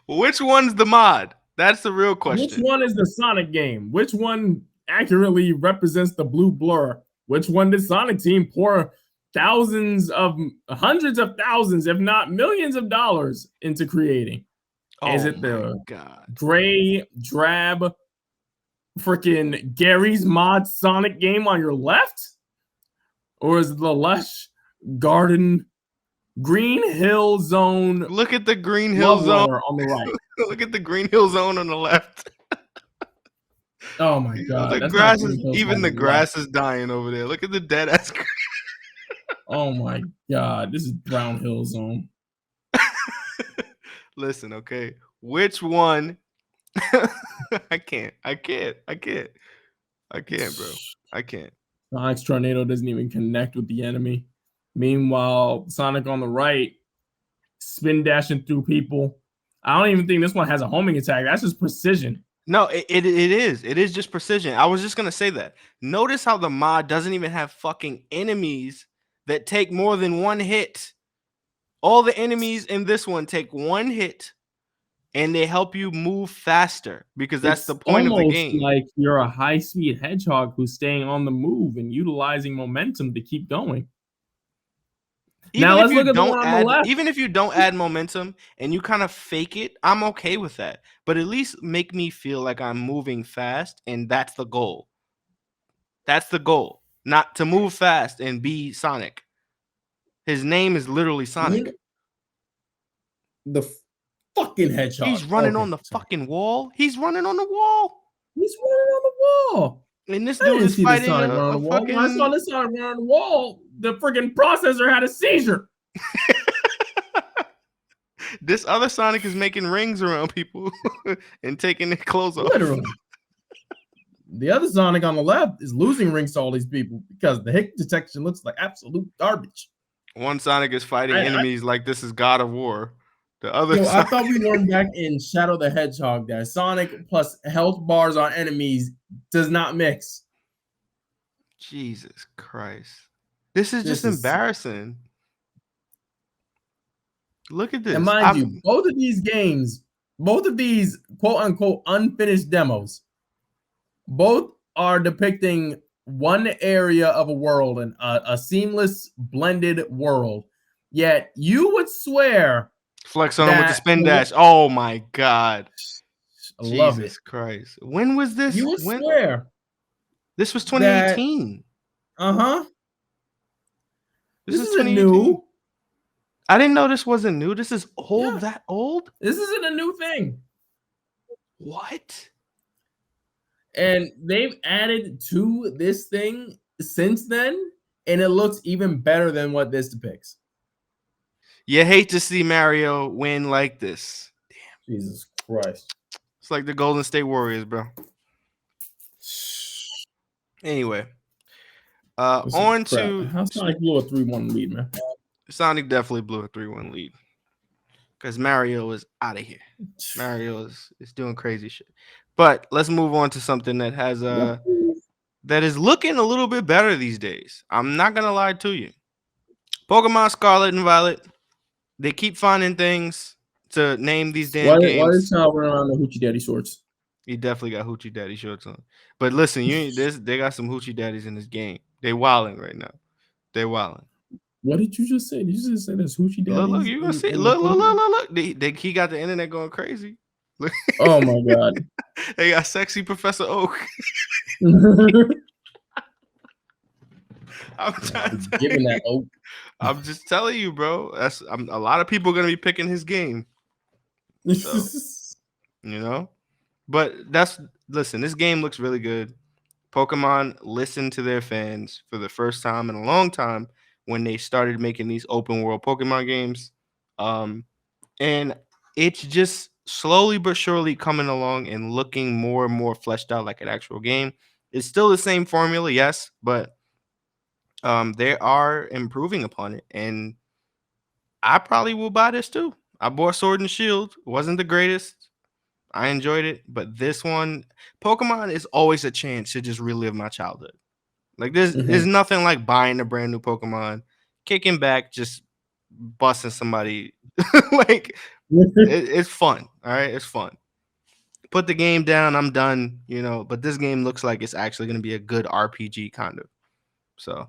Speaker 1: Which one's the mod? That's the real question.
Speaker 2: Which one is the Sonic game? Which one accurately represents the blue blur? Which one did Sonic Team pour hundreds of thousands, if not millions of dollars into creating? Is it the gray, drab, freaking Gary's Mod Sonic game on your left? Or is it the lush garden Green Hill Zone?
Speaker 1: Look at the Green Hill Zone
Speaker 2: on the right.
Speaker 1: Look at the Green Hill Zone on the left.
Speaker 2: Oh my god.
Speaker 1: The grass is dying over there. Look at the dead ass.
Speaker 2: Oh my god. This is Brown Hill Zone.
Speaker 1: Listen, okay. Which one? I can't, bro. I can't.
Speaker 2: Sonic's tornado doesn't even connect with the enemy. Meanwhile, Sonic on the right, spin dashing through people. I don't even think this one has a homing attack. That's just precision.
Speaker 1: No, it is. It is just precision. I was just going to say that. Notice how the mod doesn't even have fucking enemies that take more than one hit. All the enemies in this one take one hit, and they help you move faster because that's the point of the game.
Speaker 2: Like you're a high-speed hedgehog who's staying on the move and utilizing momentum to keep going.
Speaker 1: Now let's look at the one on the left. Even if you don't add momentum and you kind of fake it, I'm okay with that. But at least make me feel like I'm moving fast, and that's the goal. That's the goal, not to move fast and be Sonic. His name is literally Sonic.
Speaker 2: The fucking hedgehog.
Speaker 1: He's running on the fucking wall. He's running on the wall. And this dude is fighting a fucking...
Speaker 2: When I saw this Sonic run on the wall, the freaking processor had a seizure.
Speaker 1: This other Sonic is making rings around people and taking their clothes off.
Speaker 2: Literally. The other Sonic on the left is losing rings to all these people because the hit detection looks like absolute garbage.
Speaker 1: One Sonic is fighting enemies like this is God of War. The other
Speaker 2: I thought we learned back in Shadow the Hedgehog that Sonic plus health bars on enemies does not mix.
Speaker 1: Jesus Christ. This is just embarrassing. Look at this.
Speaker 2: And mind you, both of these games, both of these quote-unquote unfinished demos, both are depicting one area of a world and a seamless, blended world. Yet you would swear...
Speaker 1: Flex on with the spin dash. Oh my god.
Speaker 2: I love
Speaker 1: Jesus Christ. When was this?
Speaker 2: You would swear.
Speaker 1: This was 2018.
Speaker 2: This isn't new.
Speaker 1: I didn't know this wasn't new. This is old. Yeah. That old?
Speaker 2: This isn't a new thing.
Speaker 1: What?
Speaker 2: And they've added to this thing since then, and it looks even better than what this depicts.
Speaker 1: You hate to see Mario win like this.
Speaker 2: Damn. Jesus Christ.
Speaker 1: It's like the Golden State Warriors, bro. Anyway. On to...
Speaker 2: How Sonic blew a 3-1 lead, man?
Speaker 1: Sonic definitely blew a 3-1 lead. Because Mario is out of here. Mario is doing crazy shit. But let's move on to something that has that is looking a little bit better these days. I'm not going to lie to you. Pokemon Scarlet and Violet. They keep finding things to name these damn games.
Speaker 2: Why is Child running around the Hoochie Daddy swords?
Speaker 1: He definitely got hoochie daddy shorts on. But listen, they got some hoochie daddies in this game. They wilding right now. They wilding.
Speaker 2: What did you just say? Did you just say there's hoochie daddies?
Speaker 1: Look, you gonna see? Look. He got the internet going crazy. Look.
Speaker 2: Oh my god.
Speaker 1: They got sexy Professor Oak. I'm trying to giving that Oak. I'm just telling you, bro. A lot of people are gonna be picking his game. So, but listen. This game looks really good. Pokemon listened to their fans for the first time in a long time when they started making these open world Pokemon games. And it's just slowly but surely coming along and looking more and more fleshed out like an actual game. It's still the same formula, yes, but they are improving upon it. And I probably will buy this too. I bought Sword and Shield. It wasn't the greatest. I enjoyed it, but this one, Pokemon is always a chance to just relive my childhood. Like there's nothing like buying a brand new Pokemon, kicking back, just busting somebody. Like it's fun. All right, it's fun. Put the game down. I'm done. But this game looks like it's actually going to be a good RPG kind of. So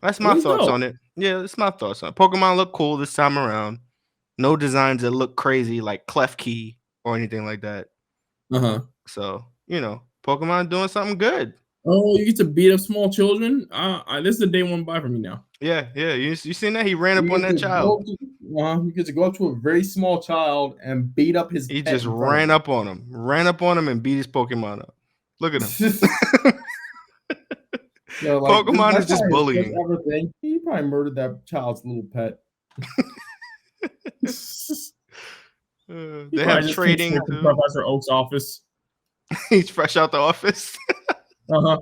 Speaker 1: that's my thoughts on it. Yeah, that's my thoughts on it. Pokemon look cool this time around. No designs that look crazy like Klefki or anything like that. So, Pokemon doing something good.
Speaker 2: Oh, you get to beat up small children? This is a day one buy for me now.
Speaker 1: Yeah. You seen that? He ran up on that child.
Speaker 2: You get to go up to a very small child and beat up his
Speaker 1: He just ran up on him. Ran up on him and beat his Pokemon up. Look at him. Pokemon is just bullying.
Speaker 2: Everything. He probably murdered that child's little pet.
Speaker 1: They have trading to
Speaker 2: Professor Oak's office.
Speaker 1: He's fresh out the office.
Speaker 2: No,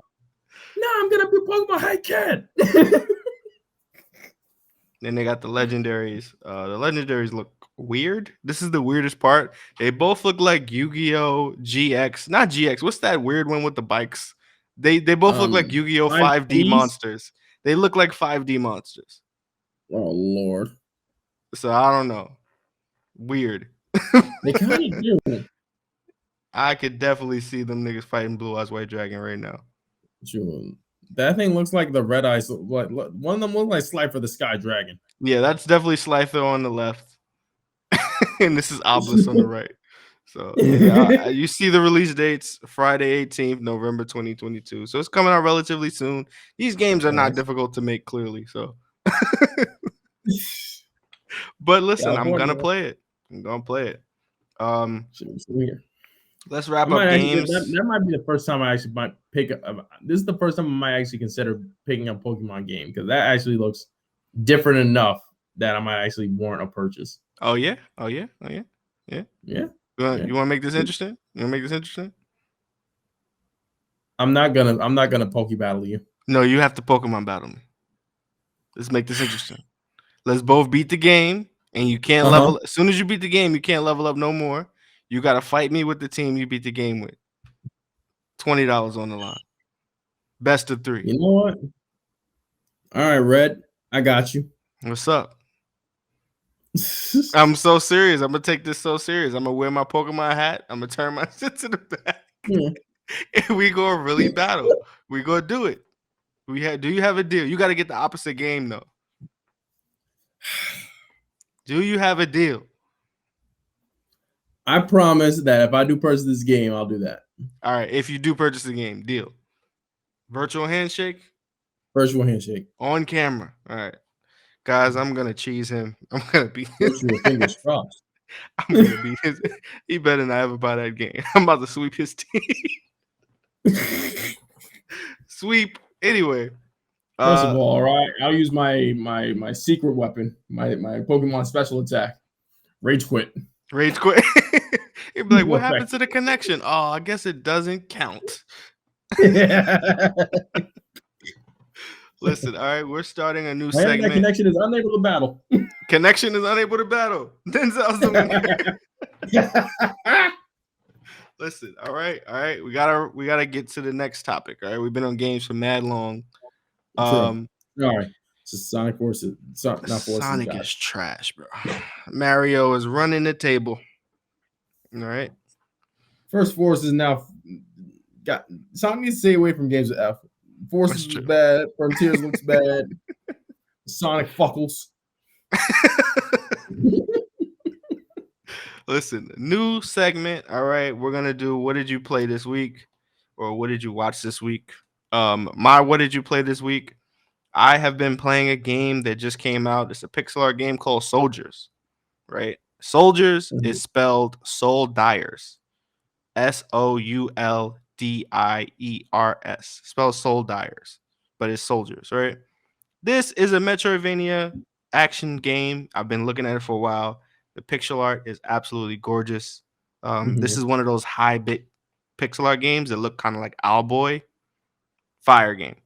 Speaker 2: I'm gonna be Pokemon High Cat.
Speaker 1: Then they got the legendaries. The legendaries look weird. This is the weirdest part. They both look like Yu-Gi-Oh! GX. Not GX. What's that weird one with the bikes? They both look like Yu-Gi-Oh! 5D monsters. They look like 5D monsters.
Speaker 2: Oh Lord.
Speaker 1: So I don't know. Weird.
Speaker 2: They kind of do.
Speaker 1: I could definitely see them niggas fighting Blue Eyes White Dragon right now.
Speaker 2: Sure. That thing looks like the Red Eyes. One of them looks like Slifer the Sky Dragon.
Speaker 1: Yeah, that's definitely Slifer on the left. And this is Obelisk on the right. So you see the release dates, Friday 18th, November 2022. So it's coming out relatively soon. These games are not difficult to make, clearly. So, but listen, I'm gonna play it. Let's wrap up games.
Speaker 2: That might be the first time I actually might pick up. This is the first time I might actually consider picking up a Pokemon game because that actually looks different enough that I might actually warrant a purchase.
Speaker 1: Oh yeah. You want to make this interesting?
Speaker 2: I'm not gonna Poke battle you.
Speaker 1: No, you have to Pokemon battle me. Let's make this interesting. Let's both beat the game, and you can't level. As soon as you beat the game, you can't level up no more. You got to fight me with the team you beat the game with. $20 on the line. Best of 3.
Speaker 2: You know what? All right, Red. I got you.
Speaker 1: What's up? I'm so serious. I'm going to take this so serious. I'm going to wear my Pokemon hat. I'm going to turn my shit to the back. Yeah. And we going to really battle. We going to do it. Do you have a deal? You got to get the opposite game, though. Do you have a deal?
Speaker 2: I promise that if I do purchase this game, I'll do that.
Speaker 1: All right. If you do purchase the game, deal. Virtual handshake?
Speaker 2: Virtual handshake.
Speaker 1: On camera. All right. Guys, I'm going to cheese him. I'm going to beat his
Speaker 2: fingers crossed.
Speaker 1: I'm going to beat his. He better not ever buy that game. I'm about to sweep his team. Sweep. Anyway.
Speaker 2: First of all right, I'll use my secret weapon, my Pokemon special attack. Rage quit.
Speaker 1: He'd be like, what happened to the connection? Oh, I guess it doesn't count. Listen, all right, we're starting a new segment.
Speaker 2: That connection is unable to battle.
Speaker 1: Connection is unable to battle. Denzel's the winner. Listen, all right. We gotta get to the next topic. All right, we've been on games for mad long.
Speaker 2: All right. So Sonic Forces.
Speaker 1: Sonic is trash, bro. Mario is running the table. All right.
Speaker 2: First Force is now got Sonic needs to stay away from games with F. Forces is bad. Frontiers looks bad. Sonic fuckles.
Speaker 1: Listen, new segment. All right, we're gonna do what did you play this week, or what did you watch this week? My what did you play this week? I have been playing a game that just came out. It's a pixel art game called Soldiers. Right, Soldiers is spelled Soldiers, Souldiers, spelled Soldiers, but it's Soldiers. Right. This is a Metroidvania action game. I've been looking at it for a while. The pixel art is absolutely gorgeous. This is one of those high bit pixel art games that look kind of like Owlboy. Fire game.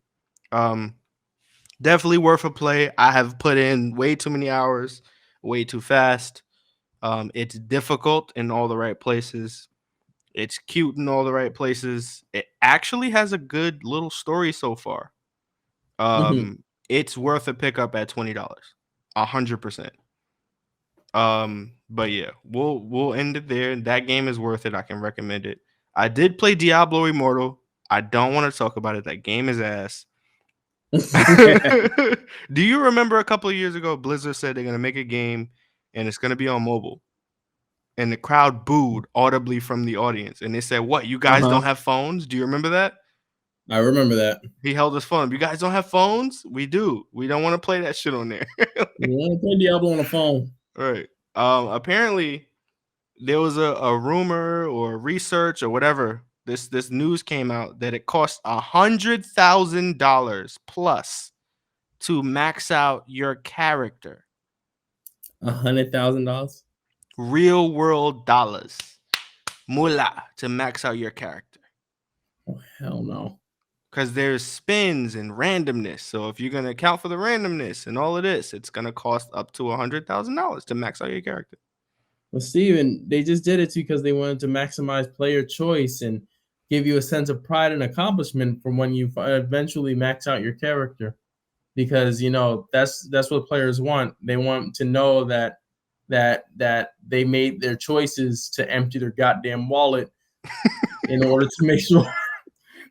Speaker 1: Definitely worth a play. I have put in way too many hours, way too fast. It's difficult in all the right places. It's cute in all the right places. It actually has a good little story so far. It's worth a pickup at $20, 100%. But yeah, we'll end it there. That game is worth it. I can recommend it. I did play Diablo Immortal. I don't want to talk about it. That game is ass. Do you remember a couple of years ago, Blizzard said they're gonna make a game and it's gonna be on mobile, and the crowd booed audibly from the audience, and they said, "What? You guys don't have phones? Do you remember that?"
Speaker 2: I remember that.
Speaker 1: He held his phone. You guys don't have phones? We do. We don't want to play that shit on there.
Speaker 2: You want to play Diablo on a phone?
Speaker 1: Right. Apparently, there was a rumor or research or whatever. This news came out that it costs $100,000 plus to max out your character.
Speaker 2: $100,000?
Speaker 1: Real world dollars. Moolah to max out your character.
Speaker 2: Oh, hell no.
Speaker 1: Because there's spins and randomness. So if you're going to account for the randomness and all of this, it's going to cost up to $100,000 to max out your character.
Speaker 2: Well, Steven, they just did it because they wanted to maximize player choice and give you a sense of pride and accomplishment from when you eventually max out your character. Because, you know, that's what players want. They want to know that they made their choices to empty their goddamn wallet in order to make sure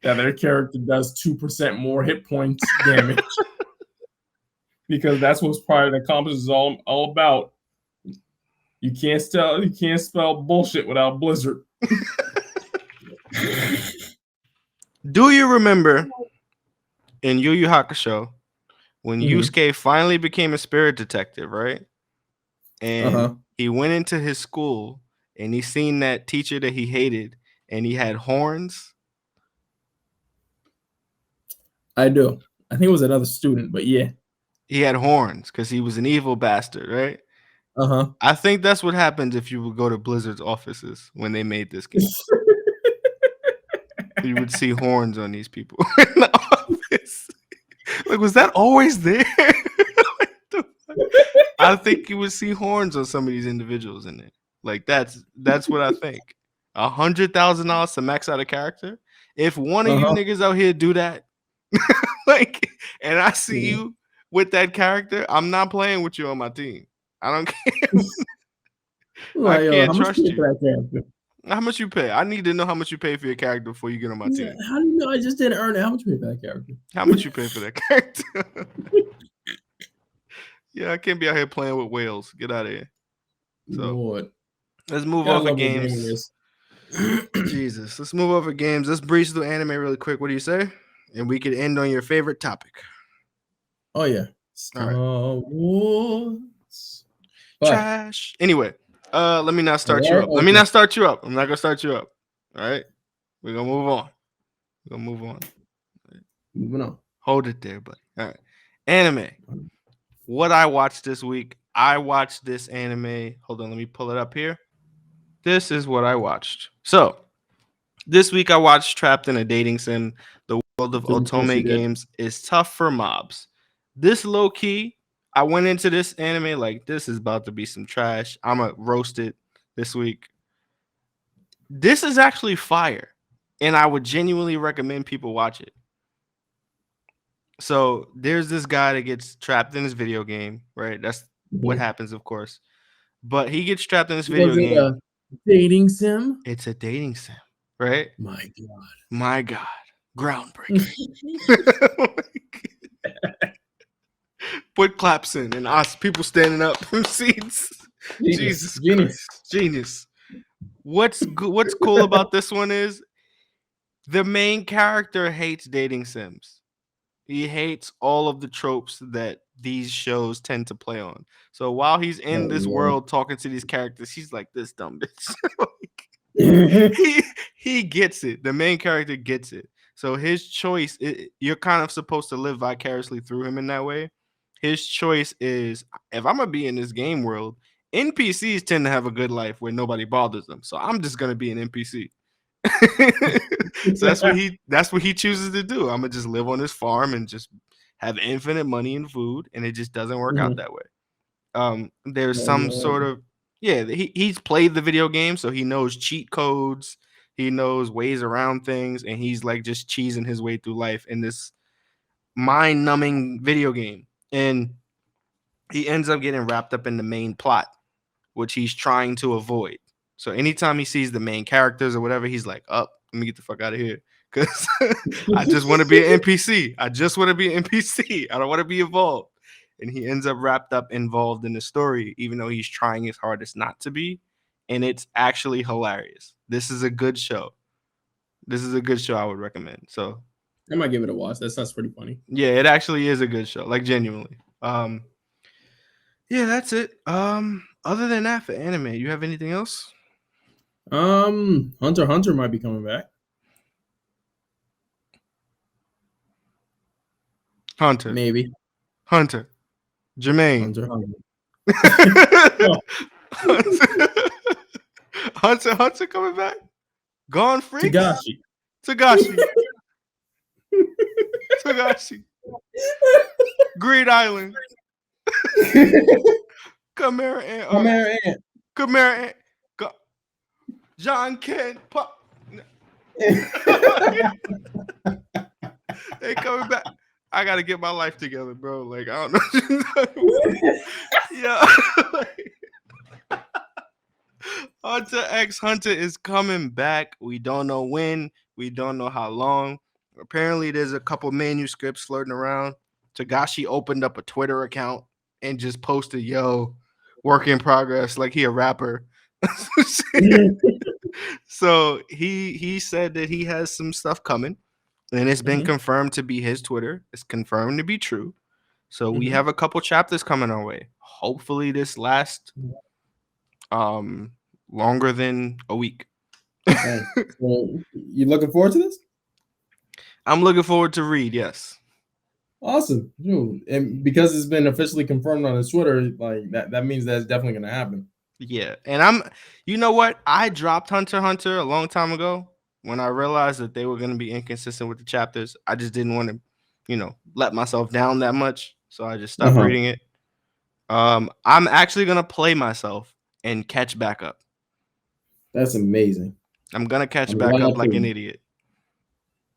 Speaker 2: that their character does 2% more hit points damage. Because that's what pride and accomplishment is all about. You can't spell bullshit without Blizzard.
Speaker 1: Do you remember in Yu Yu Hakusho when Yusuke finally became a spirit detective, right? And he went into his school and he seen that teacher that he hated and he had horns?
Speaker 2: I do. I think it was another student, but yeah.
Speaker 1: He had horns because he was an evil bastard, right? I think that's what happens if you would go to Blizzard's offices when they made this game. You would see horns on these people in the office. Like, was that always there? I think you would see horns on some of these individuals in there. Like, that's what I think. $100,000 to max out a character. If one of you niggas out here do that, like, and I see you with that character, I'm not playing with you on my team. I don't care. I can't trust you. How much you pay? I need to know how much you pay for your character before you get on my team.
Speaker 2: How do you know I just didn't earn it? How much you pay for that character?
Speaker 1: How much you pay for that character? Yeah, I can't be out here playing with whales. Get out of here. So
Speaker 2: Lord.
Speaker 1: Let's move over games. Jesus, let's move over games. Let's breeze through anime really quick. What do you say? And we could end on your favorite topic.
Speaker 2: Oh yeah, Star Wars.
Speaker 1: Trash. Anyway, let me not start you up. Let me not start you up. I'm not gonna start you up. All right, we're gonna move on.
Speaker 2: Moving on.
Speaker 1: Hold it there, buddy. All right, anime. What I watched this week. I watched this anime. Hold on, let me pull it up here. This is what I watched. So, this week I watched Trapped in a Dating Sim. The world of otome games is tough for mobs. This low key, I went into this anime like this is about to be some trash. I'm going to roast it this week. This is actually fire, and I would genuinely recommend people watch it. So there's this guy that gets trapped in his video game, right? That's what happens, of course. But he gets trapped in this video game.
Speaker 2: Dating sim?
Speaker 1: It's a dating sim, right?
Speaker 2: My
Speaker 1: God. Groundbreaking. Put claps in and us people standing up from seats. Jesus Christ. Genius. What's cool about this one is the main character hates dating sims. He hates all of the tropes that these shows tend to play on. So while he's in this world talking to these characters, he's like, this dumb bitch. he gets it. The main character gets it. So his choice, you're kind of supposed to live vicariously through him in that way. His choice is, if I'm going to be in this game world, NPCs tend to have a good life where nobody bothers them. So I'm just going to be an NPC. So that's what he chooses to do. I'm gonna just live on this farm and just have infinite money and food, and it just doesn't work out that way. There's some sort of he's played the video game, so he knows cheat codes, he knows ways around things, and he's like just cheesing his way through life in this mind-numbing video game. And he ends up getting wrapped up in the main plot, which he's trying to avoid. So anytime he sees the main characters or whatever, he's like, let me get the fuck out of here. Because I just want to be an NPC. I don't want to be involved. And he ends up wrapped up involved in the story, even though he's trying his hardest not to be. And it's actually hilarious. This is a good show. I would recommend. So
Speaker 2: I might give it a watch. That sounds pretty funny.
Speaker 1: Yeah, it actually is a good show. Like, genuinely. Yeah, that's it. Other than that, for anime, you have anything else?
Speaker 2: Hunter x Hunter might be coming back.
Speaker 1: Hunter.
Speaker 2: Maybe.
Speaker 1: Hunter. Jermaine. Hunter coming back? Gone Freaks? Tagashi. Greed Island. Chimera Ant. John Kent. They coming back. I gotta get my life together, bro. Like, I don't know. Yeah. Hunter x Hunter is coming back. We don't know when. We don't know how long. Apparently, there's a couple manuscripts floating around. Tagashi opened up a Twitter account and just posted, work in progress, like he a rapper. So he said that he has some stuff coming, and it's been confirmed to be his Twitter. It's confirmed to be true. So we have a couple chapters coming our way. Hopefully this lasts longer than a week.
Speaker 2: So you looking forward to this?
Speaker 1: I'm looking forward to read, yes.
Speaker 2: Awesome. And because it's been officially confirmed on his Twitter, like that means that's definitely gonna happen.
Speaker 1: Yeah. And you know what? I dropped Hunter x Hunter a long time ago when I realized that they were gonna be inconsistent with the chapters. I just didn't want to, let myself down that much. So I just stopped reading it. I'm actually gonna play myself and catch back up.
Speaker 2: That's amazing.
Speaker 1: I'm gonna catch back up like an idiot.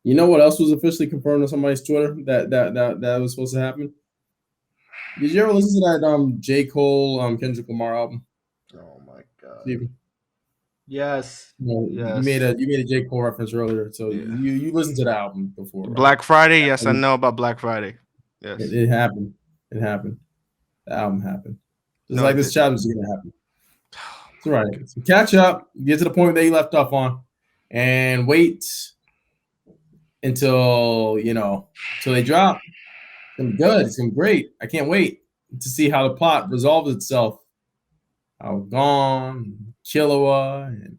Speaker 2: You know what else was officially confirmed on somebody's Twitter that was supposed to happen? Did you ever listen to that J. Cole Kendrick Lamar album?
Speaker 1: Oh my god.
Speaker 2: Stevie?
Speaker 1: Yes.
Speaker 2: Yes. You made a J. Cole reference earlier, so you listened to the album before. Right?
Speaker 1: Black Friday, yes, I know about Black Friday. Yes.
Speaker 2: It happened. It happened. The album happened. Just like this challenge is gonna happen. It's all right. So catch up, get to the point that you left off on, and wait until they drop. It's gonna be good. It's gonna be great. I can't wait to see how the plot resolves itself. How Gon, Killua, and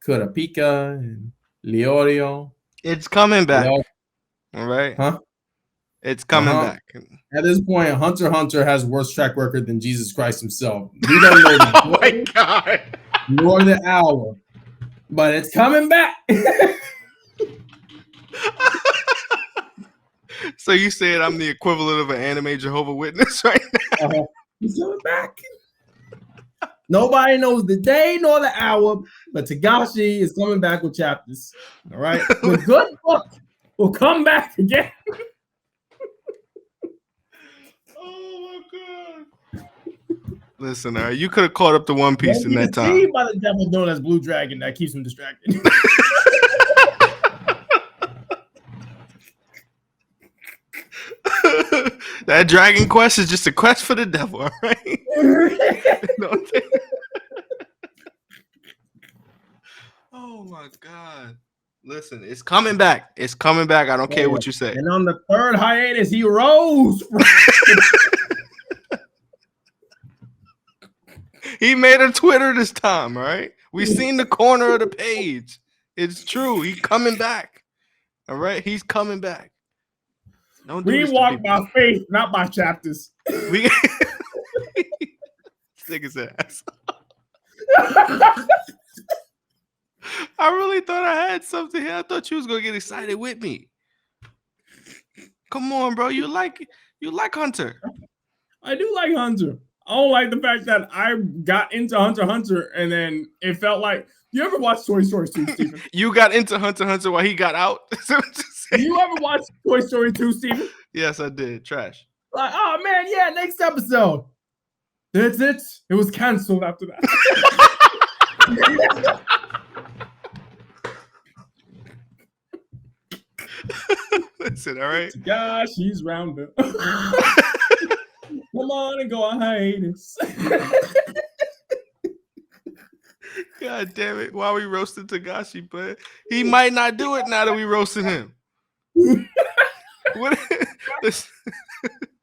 Speaker 2: Kurapika, and Leorio.
Speaker 1: It's coming back. All right.
Speaker 2: Huh?
Speaker 1: It's coming back.
Speaker 2: At this point, Hunter x Hunter has worse track record than Jesus Christ himself. We don't know
Speaker 1: oh my god.
Speaker 2: Nor the hour. But it's coming back.
Speaker 1: So you said I'm the equivalent of an anime Jehovah's Witness right now?
Speaker 2: He's coming back. Nobody knows the day nor the hour, but Tagashi is coming back with chapters. All right? The good book will come back again.
Speaker 1: Oh my god. Listen, all right, you could have caught up to One Piece in that time.
Speaker 2: By the devil known as Blue Dragon that keeps him distracted.
Speaker 1: That Dragon Quest is just a quest for the devil, all right? Oh my God. Listen, it's coming back. It's coming back. I don't care what you say.
Speaker 2: And on the third hiatus, he rose.
Speaker 1: He made a Twitter this time, all right? We seen the corner of the page. It's true. He's coming back. All right? He's coming back.
Speaker 2: We walk by faith, not by chapters.
Speaker 1: We stick his ass. I really thought I had something here. I thought you was gonna get excited with me. Come on, bro. You like Hunter.
Speaker 2: I do like Hunter. I don't like the fact that I got into Hunter x Hunter and then it felt like. You ever watch Toy Story 2, Steven?
Speaker 1: You got into Hunter x Hunter while he got out?
Speaker 2: You ever watch Toy Story 2, Steven?
Speaker 1: Yes, I did. Trash.
Speaker 2: Like, oh man, yeah, next episode. That's it. It was canceled after that.
Speaker 1: Listen, all right?
Speaker 2: Gosh, he's rounded. Come on and go on hiatus.
Speaker 1: God damn it. Why we roasted Tagashi, but he might not do it now that we roasted him. What?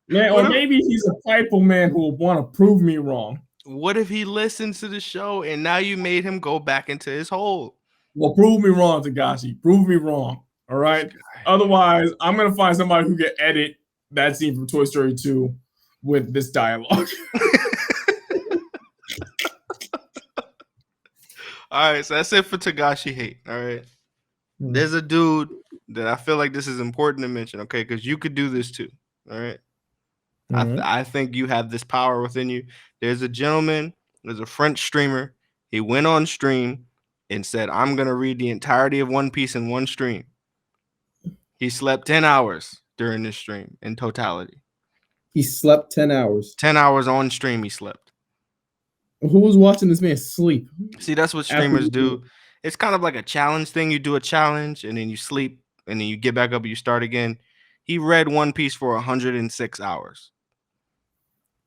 Speaker 2: Man, or maybe he's a prideful man who will want to prove me wrong.
Speaker 1: What if he listens to the show and now you made him go back into his hole?
Speaker 2: Well, prove me wrong, Tagashi. Prove me wrong. All right. Otherwise, I'm going to find somebody who can edit that scene from Toy Story 2 with this dialogue.
Speaker 1: All right. So that's it for Tagashi hate. All right. There's a dude that I feel like this is important to mention. Okay. Because you could do this too. All right. I think you have this power within you. There's a gentleman, there's a French streamer. He went on stream and said, I'm going to read the entirety of One Piece in one stream. He slept 10 hours during this stream in totality.
Speaker 2: He slept 10 hours.
Speaker 1: 10 hours on stream he slept.
Speaker 2: Who was watching this man sleep?
Speaker 1: See, that's what streamers do. It's kind of like a challenge thing. You do a challenge and then you sleep and then you get back up and you start again. He read One Piece for 106 hours.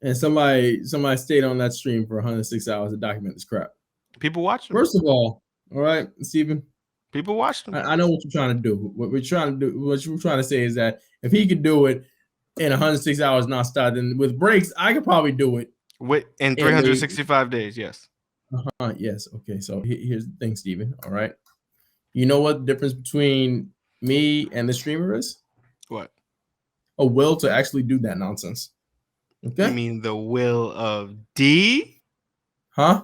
Speaker 2: And somebody stayed on that stream for 106 hours to document this crap.
Speaker 1: People watch him.
Speaker 2: First of all right, Steven.
Speaker 1: People watch them.
Speaker 2: I know what you're trying to do. What you're trying to say is that if he could do it in 106 hours nonstop, then with breaks, I could probably do it.
Speaker 1: In 365 days, yes.
Speaker 2: Yes. Okay. So here's the thing, Steven. All right. You know what the difference between me and the streamer is?
Speaker 1: What?
Speaker 2: A will to actually do that nonsense. Okay.
Speaker 1: You mean the will of D?
Speaker 2: Huh?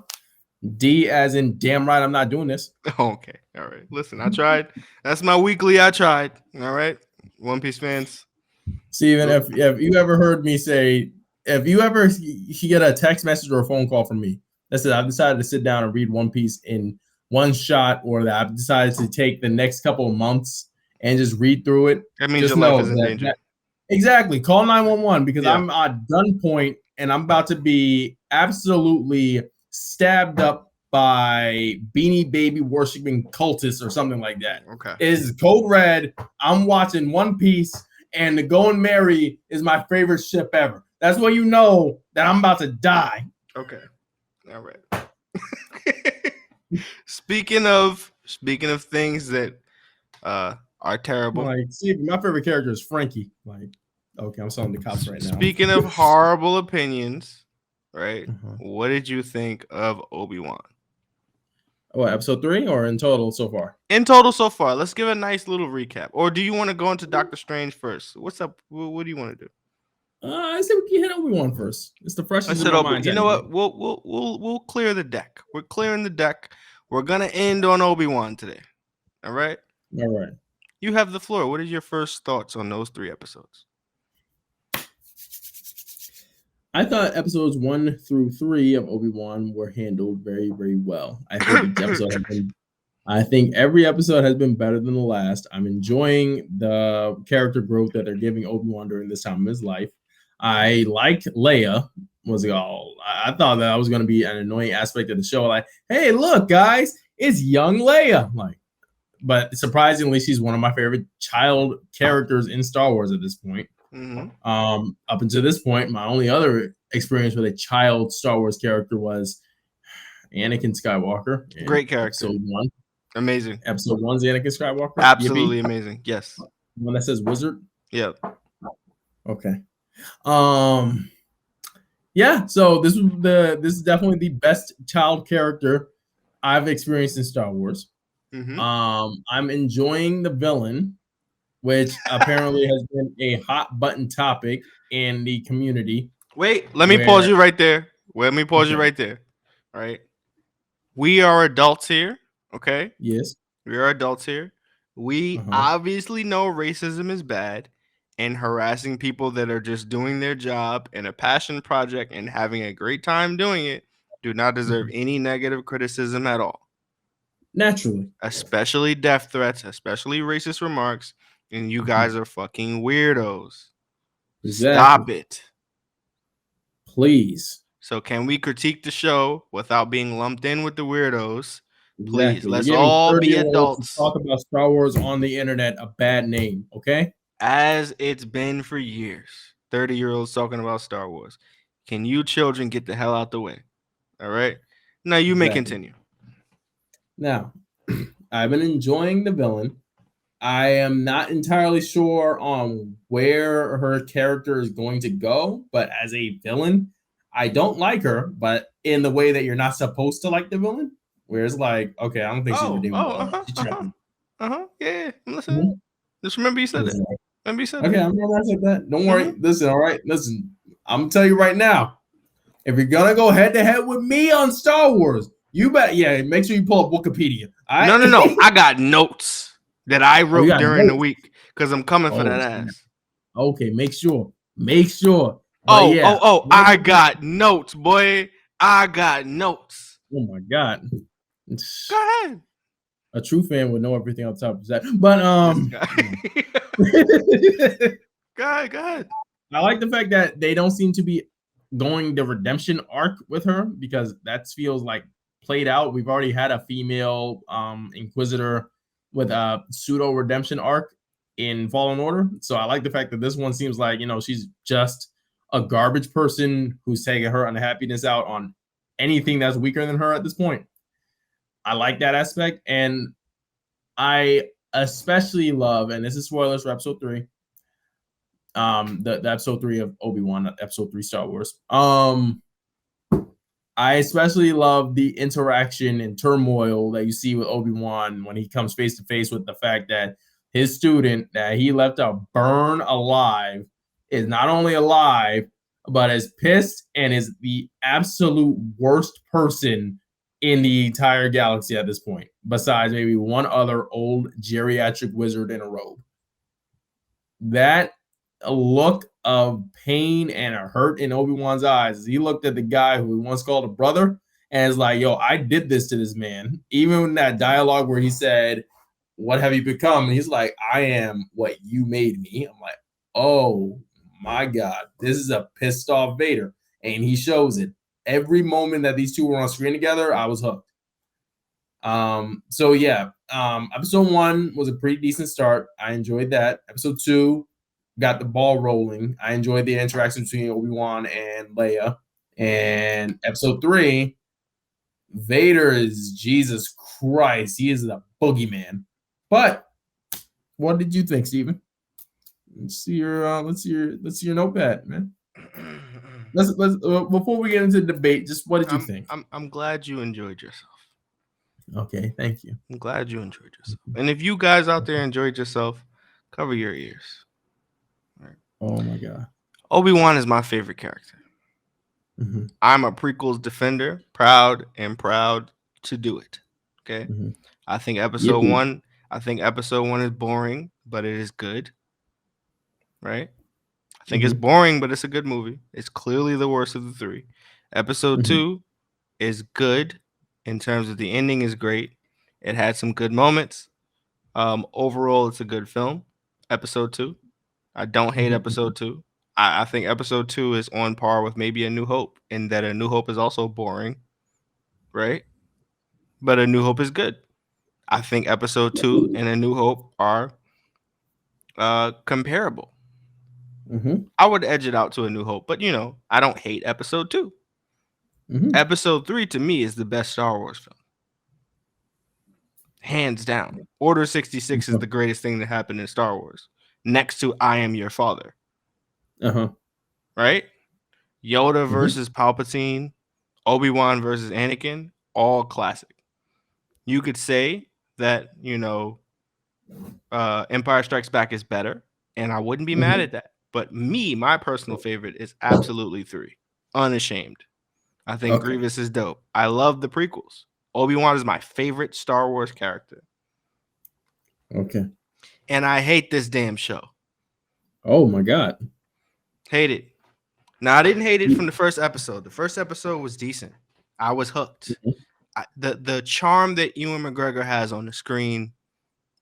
Speaker 2: D as in damn right I'm not doing this.
Speaker 1: Okay. All right. Listen, I tried. That's my weekly. I tried. All right. One Piece fans.
Speaker 2: Steven, if you ever heard me say, if you ever get a text message or a phone call from me that says I've decided to sit down and read One Piece in one shot, or that I've decided to take the next couple of months and just read through it,
Speaker 1: that means your life is in danger.
Speaker 2: Exactly. Call 911 because I'm at gunpoint and I'm about to be absolutely stabbed up by Beanie Baby worshiping cultists or something like that.
Speaker 1: Okay.
Speaker 2: It is code red. I'm watching One Piece and the Going Merry is my favorite ship ever. That's when you know that I'm about to die.
Speaker 1: Okay. All right. Speaking of things that are terrible.
Speaker 2: Like, see, my favorite character is Frankie. Like, okay, I'm selling the cops right now.
Speaker 1: Speaking of horrible opinions, right? What did you think of Obi-Wan?
Speaker 2: What, episode 3 or in total so far?
Speaker 1: In total so far. Let's give a nice little recap. Or do you want to go into Doctor Strange first? What's up? What do you want to do?
Speaker 2: I said we can hit Obi-Wan first. It's the freshest in my mind.
Speaker 1: You know what? We'll clear the deck. We're clearing the deck. We're gonna end on Obi-Wan today. All right.
Speaker 2: All right.
Speaker 1: You have the floor. What are your first thoughts on those 3 episodes?
Speaker 2: I thought episodes 1 through 3 of Obi-Wan were handled very, very well. I think every episode has been better than the last. I'm enjoying the character growth that they're giving Obi-Wan during this time of his life. I like Leia was all. I thought that was going to be an annoying aspect of the show. Like, hey, look, guys, it's young Leia. Like, but surprisingly, she's one of my favorite child characters in Star Wars at this point. Up until this point, my only other experience with a child Star Wars character was Anakin Skywalker.
Speaker 1: Great character.
Speaker 2: Episode 1.
Speaker 1: Amazing.
Speaker 2: Episode 1's Anakin Skywalker.
Speaker 1: Absolutely amazing. Yes.
Speaker 2: The one that says wizard.
Speaker 1: Yep.
Speaker 2: Okay. Yeah. So this is definitely the best child character I've experienced in Star Wars. I'm enjoying the villain, which apparently has been a hot button topic in the community.
Speaker 1: Wait, let me pause you right there. Let me pause you right there. All right. We are adults here. Okay.
Speaker 2: Yes.
Speaker 1: We are adults here. We obviously know racism is bad, and harassing people that are just doing their job in a passion project and having a great time doing it do not deserve any negative criticism at all.
Speaker 2: Naturally.
Speaker 1: Especially death threats, especially racist remarks, and you guys are fucking weirdos. Exactly. Stop it.
Speaker 2: Please.
Speaker 1: So can we critique the show without being lumped in with the weirdos? Please, exactly. Let's all be adults.
Speaker 2: Talk about Star Wars on the internet, a bad name, okay?
Speaker 1: As it's been for years. 30-year-olds talking about Star Wars. Can you children get the hell out the way? All right? Now you may continue.
Speaker 2: Now, I've been enjoying the villain. I am not entirely sure on where her character is going to go, but as a villain, I don't like her, but in the way that you're not supposed to like the villain, where it's like, okay, I don't think she's redeemable.
Speaker 1: Yeah, I'm listening. Just remember you said it. Remember you said
Speaker 2: okay, I'm gonna say that. Don't worry. Listen, all right. Listen, I'm gonna tell you right now. If you're gonna go head to head with me on Star Wars, you bet. Yeah, make sure you pull up Wikipedia.
Speaker 1: No. I got notes that I wrote during the week because I'm coming for that ass.
Speaker 2: Okay, make sure.
Speaker 1: I got notes, boy. I got notes.
Speaker 2: Oh my god.
Speaker 1: Go ahead.
Speaker 2: A true fan would know everything on top of that. But
Speaker 1: Go ahead.
Speaker 2: I like the fact that they don't seem to be going the redemption arc with her, because that feels like played out. We've already had a female Inquisitor with a pseudo redemption arc in Fallen Order. So I like the fact that this one seems like, she's just a garbage person who's taking her unhappiness out on anything that's weaker than her at this point. I like that aspect. And I especially love, and this is spoilers for episode 3, the episode 3 of Obi-Wan, episode 3 Star Wars. I especially love the interaction and turmoil that you see with Obi-Wan when he comes face to face with the fact that his student that he left to burn alive is not only alive, but is pissed and is the absolute worst person in the entire galaxy at this point, besides maybe one other old geriatric wizard in a robe. That look of pain and a hurt in Obi-Wan's eyes as he looked at the guy who he once called a brother and is like, yo, I did this to this man. Even in that dialogue where he said, what have you become? And he's like, I am what you made me. I'm like, oh my God, this is a pissed off Vader. And he shows it. Every moment that these two were on screen together, I was hooked. Episode 1 was a pretty decent start. I enjoyed that. Episode 2 got the ball rolling. I enjoyed the interaction between Obi-Wan and Leia. And episode 3, Vader is Jesus Christ. He is the boogeyman. But what did you think, Steven? Let's see your notepad, man. Let's before we get into the debate, just what did you think?
Speaker 1: I'm glad you enjoyed yourself.
Speaker 2: Okay, thank you.
Speaker 1: I'm glad you enjoyed yourself. And if you guys out there enjoyed yourself, cover your ears.
Speaker 2: Right. Oh my God.
Speaker 1: Obi-Wan is my favorite character. I'm a prequels defender, proud to do it. Okay. I think episode 1 is boring, but it is good. Right? I think it's boring, but it's a good movie. It's clearly the worst of the 3. Episode 2 is good in terms of the ending is great. It had some good moments. Overall, it's a good film. Episode 2. I don't hate episode 2. I think episode 2 is on par with maybe A New Hope, in that A New Hope is also boring, right? But A New Hope is good. I think episode 2 and A New Hope are comparable.
Speaker 2: Mm-hmm.
Speaker 1: I would edge it out to A New Hope, but I don't hate episode 2.
Speaker 2: Mm-hmm.
Speaker 1: Episode 3 to me is the best Star Wars film. Hands down. Order 66 is the greatest thing that happened in Star Wars, next to I Am Your Father.
Speaker 2: Uh-huh.
Speaker 1: Right? Yoda versus Palpatine, Obi-Wan versus Anakin, all classic. You could say that, Empire Strikes Back is better, and I wouldn't be mad at that. But my personal favorite is absolutely 3. Unashamed. I think Grievous is dope. I love the prequels. Obi-Wan is my favorite Star Wars character.
Speaker 2: Okay.
Speaker 1: And I hate this damn show.
Speaker 2: Oh my God.
Speaker 1: Hate it. Now, I didn't hate it from the first episode. The first episode was decent. I was hooked. The charm that Ewan McGregor has on the screen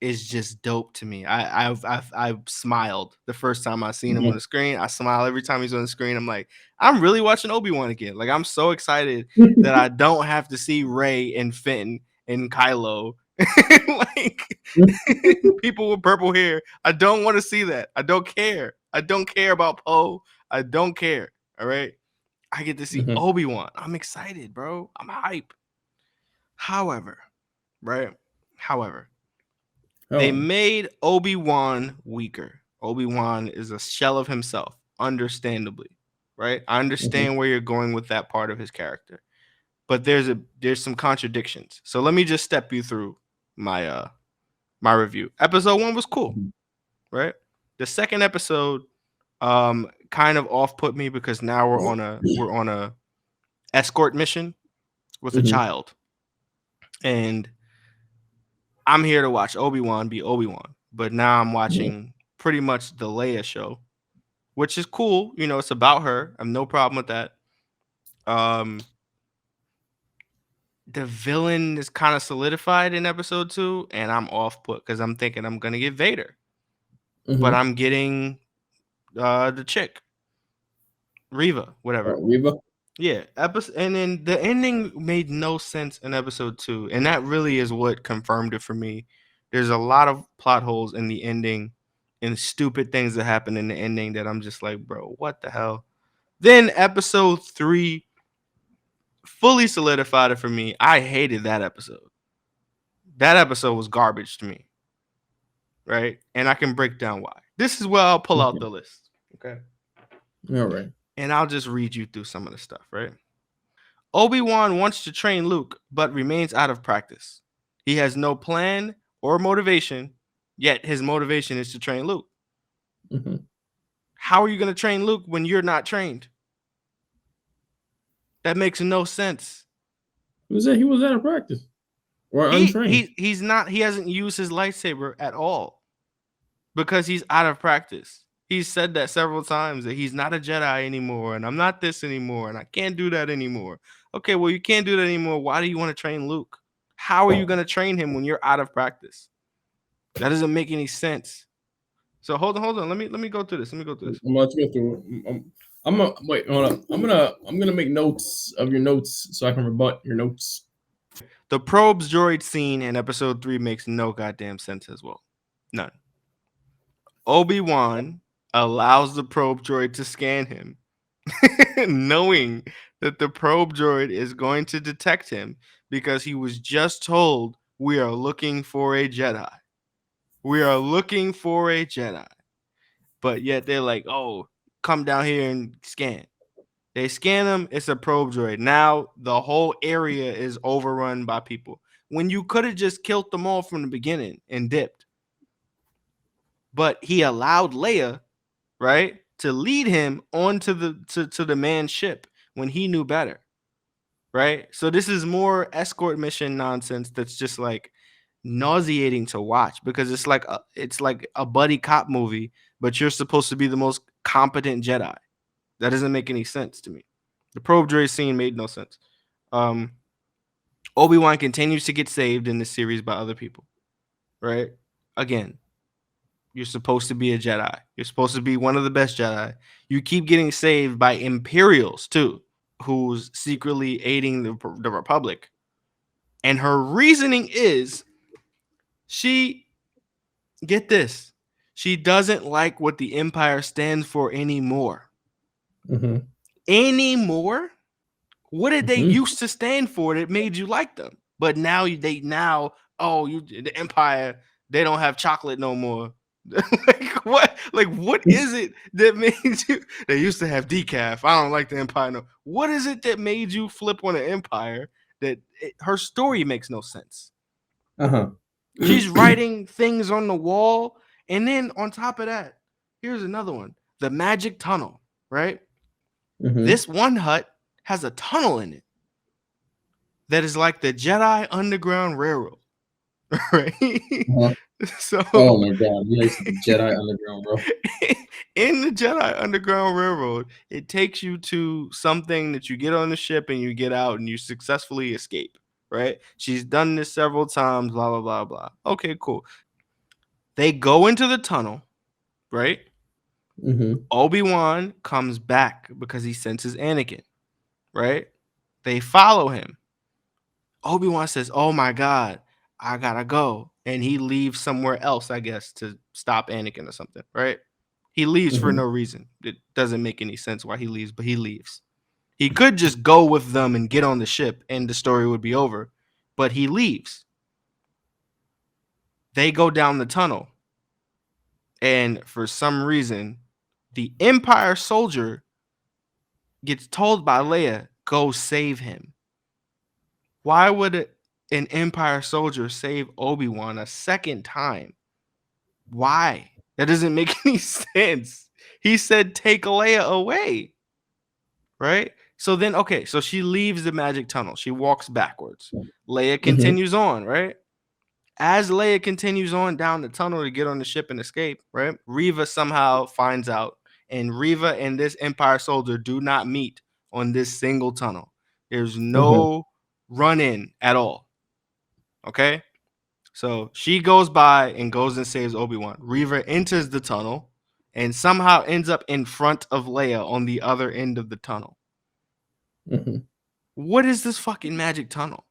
Speaker 1: is just dope to me. I smiled the first time I seen him on the screen. I smile every time he's on the screen. I'm like, I'm really watching Obi-Wan again. Like, I'm so excited that I don't have to see Rey and Finn and Kylo. Like, people with purple hair. I don't want to see that. I don't care. I don't care about Poe. I don't care. All right. I get to see Obi-Wan. I'm excited, bro. I'm hype. However, they made Obi-Wan weaker. Obi-Wan is a shell of himself, understandably, right? I understand where you're going with that part of his character, but there's some contradictions. So let me just step you through my review. Episode 1 was cool, right? The second episode kind of off-put me because now we're on a escort mission with a child, and I'm here to watch Obi-Wan be Obi-Wan, but now I'm watching pretty much the Leia show, which is cool. It's about her. I have no problem with that. The villain is kind of solidified in episode 2, and I'm off-put because I'm thinking I'm gonna get Vader, but I'm getting the chick, Reva, whatever.
Speaker 2: Reva.
Speaker 1: Yeah, and then the ending made no sense in episode 2, and that really is what confirmed it for me. There's a lot of plot holes in the ending and stupid things that happen in the ending that I'm just like, bro, what the hell? Then episode 3 fully solidified it for me. I hated that episode. That episode was garbage to me, right? And I can break down why. This is where I'll pull out the list, okay?
Speaker 2: All right.
Speaker 1: And I'll just read you through some of the stuff, right? Obi-Wan wants to train Luke, but remains out of practice. He has no plan or motivation, yet his motivation is to train Luke. How are you going to train Luke when you're not trained? That makes no sense.
Speaker 2: Who said he was out of practice or untrained?
Speaker 1: He's not. He hasn't used his lightsaber at all because he's out of practice. He's said that several times, that he's not a Jedi anymore, and I'm not this anymore, and I can't do that anymore. Okay, well, you can't do that anymore. Why do you want to train Luke? How are you going to train him when you're out of practice? That doesn't make any sense. So hold on. Let me go through this.
Speaker 2: I'm going to go through. Wait, hold on. I'm gonna make notes of your notes so I can rebut your notes.
Speaker 1: The probes droid scene in episode 3 makes no goddamn sense as well. None. Obi-Wan allows the probe droid to scan him, knowing that the probe droid is going to detect him because he was just told, we are looking for a Jedi. We are looking for a Jedi. But yet they're like, oh, come down here and scan. They scan him. It's a probe droid. Now the whole area is overrun by people. When you could have just killed them all from the beginning and dipped. But he allowed Leia, right, to lead him onto the man's ship when he knew better, right? So this is more escort mission nonsense that's just like nauseating to watch because it's like a buddy cop movie, but you're supposed to be the most competent Jedi. That doesn't make any sense to me. The probe droid scene made no sense. Obi-Wan continues to get saved in this series by other people, right? Again, You're supposed to be a Jedi. You're supposed to be one of the best Jedi. You keep getting saved by Imperials too, who's secretly aiding the Republic. And her reasoning is get this, she doesn't like what the Empire stands for anymore.
Speaker 2: Mm-hmm.
Speaker 1: Anymore? What did they used to stand for that made you like them? But now the Empire, they don't have chocolate no more. What is it that made you? They used to have decaf. I don't like the Empire. No. What is it that made you flip on the Empire? Her story makes no sense. She's writing things on the wall, and then on top of that, here's another one: the magic tunnel. Right? This one hut has a tunnel in it that is like the Jedi Underground Railroad. Right? So,
Speaker 2: oh my God, yes, the Jedi Underground Railroad.
Speaker 1: In the Jedi Underground Railroad, it takes you to something that you get on the ship and you get out and you successfully escape. Right? She's done this several times, blah, blah, blah, blah. Okay, cool. They go into the tunnel, right? Obi-Wan comes back because he senses Anakin, right? They follow him. Obi-Wan says, oh my God, I gotta go. And he leaves somewhere else, I guess, to stop Anakin or something, right? He leaves for no reason. It doesn't make any sense why he leaves, but he leaves. He could just go with them and get on the ship and the story would be over, but he leaves. They go down the tunnel. And for some reason, the Empire soldier gets told by Leia, go save him. Why would an Empire soldier save Obi-Wan a second time? Why? That doesn't make any sense. He said, take Leia away. Right? So then, okay, so she leaves the magic tunnel. She walks backwards. Leia continues on, right? As Leia continues on down the tunnel to get on the ship and escape, right? Reva somehow finds out, and Reva and this Empire soldier do not meet on this single tunnel. There's no run-in at all. Okay? So she goes by and goes and saves Obi-Wan. Reva enters the tunnel and somehow ends up in front of Leia on the other end of the tunnel. What is this fucking magic tunnel?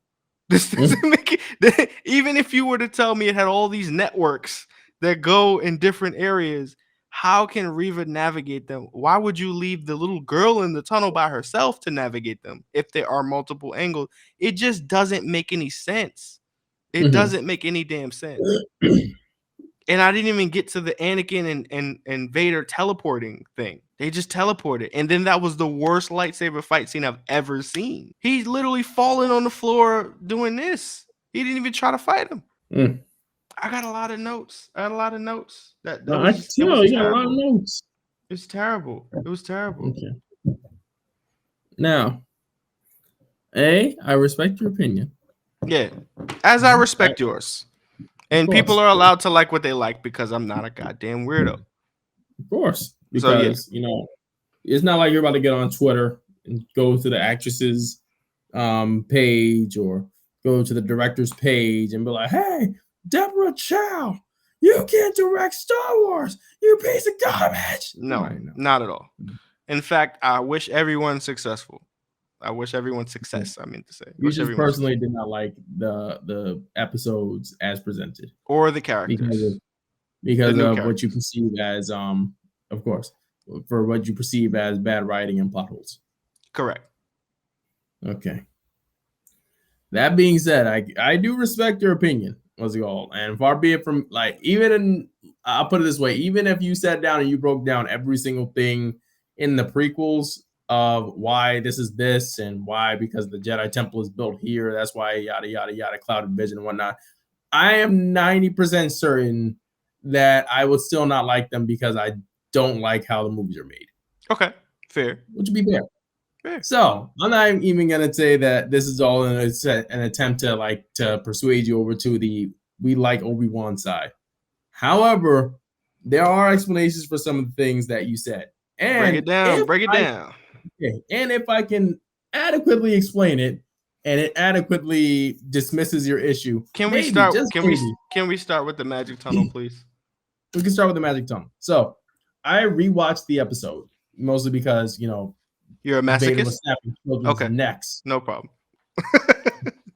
Speaker 1: This doesn't make it. Even if you were to tell me it had all these networks that go in different areas, how can Reva navigate them? Why would you leave the little girl in the tunnel by herself to navigate them if there are multiple angles? It just doesn't make any sense. It doesn't make any damn sense. And I didn't even get to the Anakin and Vader teleporting thing. They just teleported. And then that was the worst lightsaber fight scene I've ever seen. He's literally falling on the floor doing this. He didn't even try to fight him. I got a lot of notes. I got a lot of notes. It's terrible. It was terrible.
Speaker 2: Okay. Now, I respect your opinion.
Speaker 1: Yeah. As I respect yours. And people are allowed to like what they like because I'm not a goddamn weirdo.
Speaker 2: Of course. Because, it's not like you're about to get on Twitter and go to the actress's page or go to the director's page and be like, hey, Deborah Chow, you can't direct Star Wars. You piece of garbage.
Speaker 1: No, not at all. In fact, I wish everyone successful. I wish everyone success. I mean to say,
Speaker 2: you just personally did not like the episodes as presented,
Speaker 1: or the characters,
Speaker 2: because of what you perceive as, of course, for what you perceive as bad writing and plot holes.
Speaker 1: Correct.
Speaker 2: Okay. That being said, I do respect your opinion, what's it called, and far be it from I'll put it this way: even if you sat down and you broke down every single thing in the prequels of why this is this and why, because the Jedi Temple is built here, that's why yada yada yada, clouded vision and whatnot, I am 90% certain that I would still not like them because I don't like how the movies are made.
Speaker 1: Okay, fair.
Speaker 2: Which would be fair. So I'm not even gonna say that this is all an attempt to persuade you over to the we like Obi-Wan side. However, there are explanations for some of the things that you said. And
Speaker 1: break it down.
Speaker 2: Okay. And if I can adequately explain it and it adequately dismisses your issue,
Speaker 1: can we start with the magic tunnel, please?
Speaker 2: we can start with the magic tunnel. So I rewatched the episode mostly because
Speaker 1: you're a masochist.
Speaker 2: Was snapping children's necks.
Speaker 1: No problem.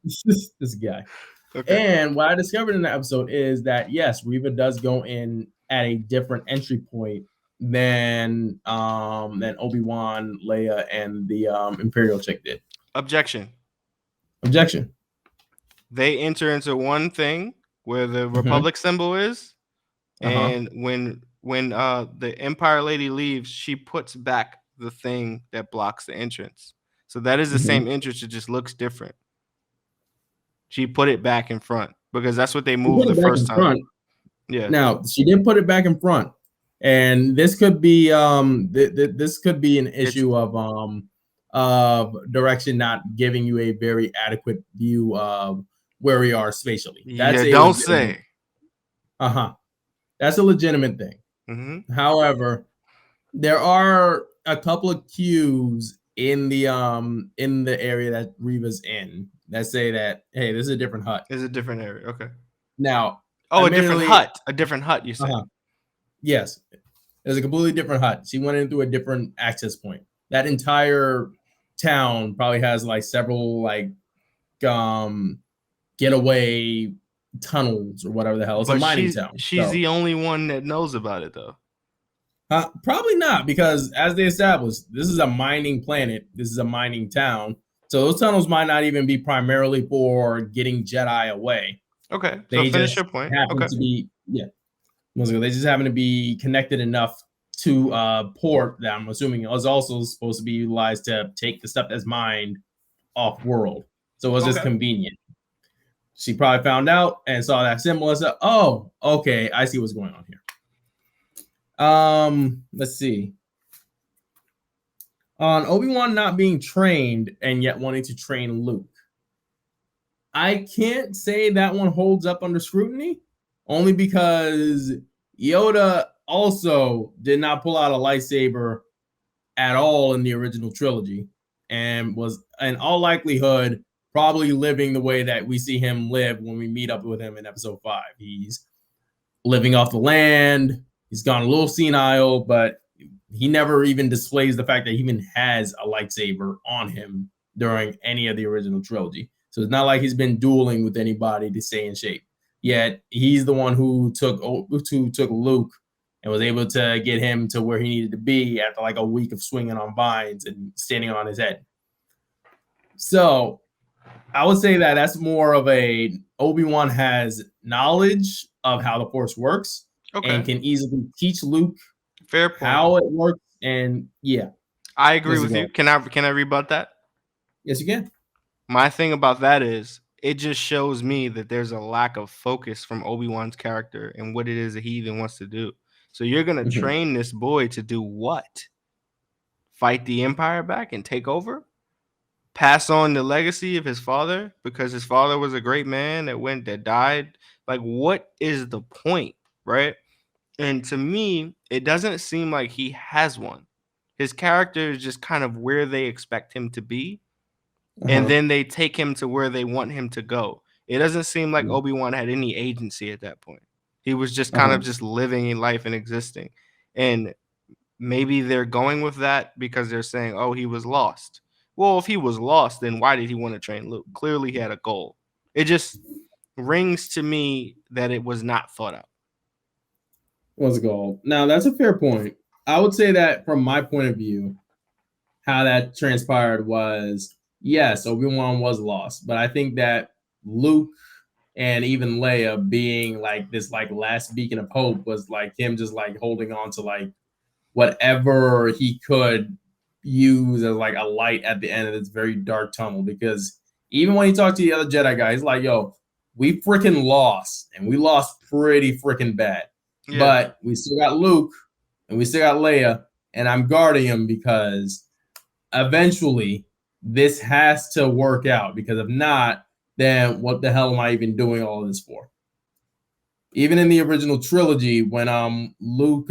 Speaker 2: this guy. Okay. And what I discovered in the episode is that yes, Reva does go in at a different entry point than Obi-Wan, Leia, and the Imperial chick did.
Speaker 1: Objection. They enter into one thing where the Republic symbol is, and when the Empire lady leaves, she puts back the thing that blocks the entrance. So that is the same entrance, it just looks different. She put it back in front because that's what they moved the first time.
Speaker 2: Front. Yeah. Now she did put it back in front, and this could be this could be an issue of direction not giving you a very adequate view of where we are spatially.
Speaker 1: That's don't say.
Speaker 2: That's a legitimate thing. Mm-hmm. However, there are a couple of cues in the area that Reva's in that say that, hey, this is a different hut.
Speaker 1: It's a different area. Okay.
Speaker 2: Now,
Speaker 1: a different hut. A different hut, you said.
Speaker 2: Yes. It's a completely different hut. She went in through a different access point. That entire town probably has like several like getaway tunnels or whatever the hell. It's a mining town.
Speaker 1: She's the only one that knows about it though.
Speaker 2: Probably not, because as they established, this is a mining planet. This is a mining town. So those tunnels might not even be primarily for getting Jedi away.
Speaker 1: Okay. So finish your point.
Speaker 2: To be, they just happen to be connected enough to port that I'm assuming is also supposed to be utilized to take the stuff that's mined off world. So it was just convenient. She probably found out and saw that symbol and said, oh, okay, I see what's going on here. Let's see. On Obi-Wan not being trained and yet wanting to train Luke, I can't say that one holds up under scrutiny, only because Yoda also did not pull out a lightsaber at all in the original trilogy and was, in all likelihood, probably living the way that we see him live when we meet up with him in episode 5. He's living off the land. He's gone a little senile, but he never even displays the fact that he even has a lightsaber on him during any of the original trilogy. So it's not like he's been dueling with anybody to stay in shape. Yet he's the one who took Luke and was able to get him to where he needed to be after like a week of swinging on vines and standing on his head. So I would say that that's more of a Obi-Wan has knowledge of how the Force works and can easily teach Luke how it works. And
Speaker 1: I agree with you. Can I rebut that?
Speaker 2: Yes, you can.
Speaker 1: My thing about that is it just shows me that there's a lack of focus from Obi-Wan's character and what it is that he even wants to do. So you're going to train this boy to do what? Fight the Empire back and take over? Pass on the legacy of his father because his father was a great man that died? Like, what is the point, right? And to me, it doesn't seem like he has one. His character is just kind of where they expect him to be. And then they take him to where they want him to go. It doesn't seem like Obi-Wan had any agency at that point. He was just kind of just living in life and existing. And maybe they're going with that because they're saying, oh, he was lost. Well, if he was lost, then why did he want to train Luke? Clearly he had a goal. It just rings to me that it was not thought out.
Speaker 2: Was a goal. Now, that's a fair point. I would say that from my point of view, how that transpired was, yes, Obi-Wan was lost, but I think that Luke and even Leia being like this like last beacon of hope was like him just like holding on to like whatever he could use as like a light at the end of this very dark tunnel. Because even when he talked to the other Jedi guy, he's like, yo, we freaking lost, and we lost pretty freaking bad. Yeah. But we still got Luke and we still got Leia, and I'm guarding him because eventually this has to work out, because if not, then what the hell am I even doing all of this for? Even in the original trilogy, when Luke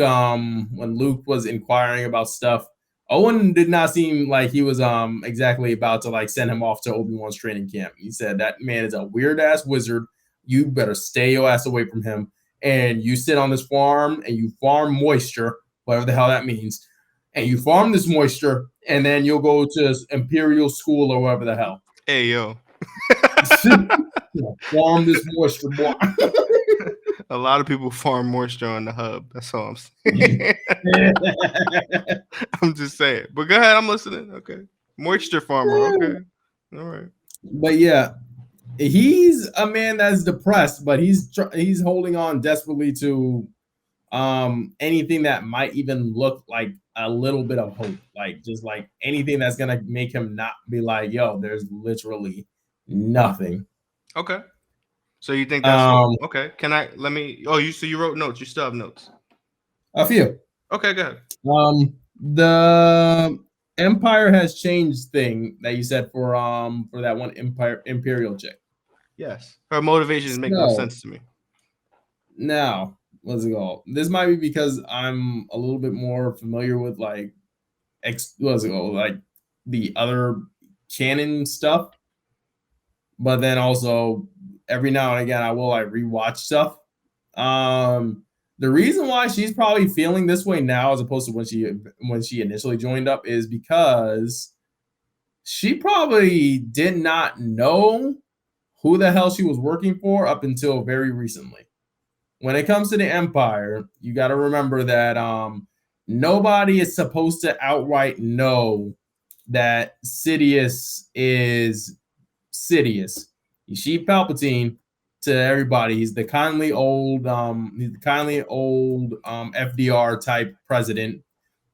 Speaker 2: was inquiring about stuff, Owen did not seem like he was exactly about to like send him off to Obi-Wan's training camp. He said, that man is a weird ass wizard. You better stay your ass away from him. and you sit on this farm and you farm moisture, whatever the hell that means, and you farm this moisture, and then you'll go to Imperial School or whatever the hell.
Speaker 1: Hey, yo.
Speaker 2: Farm this moisture, boy.
Speaker 1: A lot of people farm moisture on the hub. That's all I'm saying. I'm just saying. But go ahead. I'm listening. Okay. Moisture farmer. Okay. All right.
Speaker 2: But yeah, he's a man that's depressed, but he's holding on desperately to anything that might even look like a little bit of hope, like just like anything that's gonna make him not be like, yo, there's literally nothing.
Speaker 1: Okay. So you think that's okay? So you wrote notes. You still have notes?
Speaker 2: A few.
Speaker 1: Okay, go ahead.
Speaker 2: The Empire has changed thing that you said for that one Imperial chick.
Speaker 1: Yes, her motivations make no sense to me.
Speaker 2: Now, what's it called? This might be because I'm a little bit more familiar with like like the other canon stuff, but then also every now and again I will like rewatch stuff. The reason why she's probably feeling this way now as opposed to when she initially joined up is because she probably did not know who the hell she was working for up until very recently. When it comes to the Empire, you got to remember that nobody is supposed to outright know that Sidious is Sidious. She's Palpatine to everybody. He's the kindly old FDR type president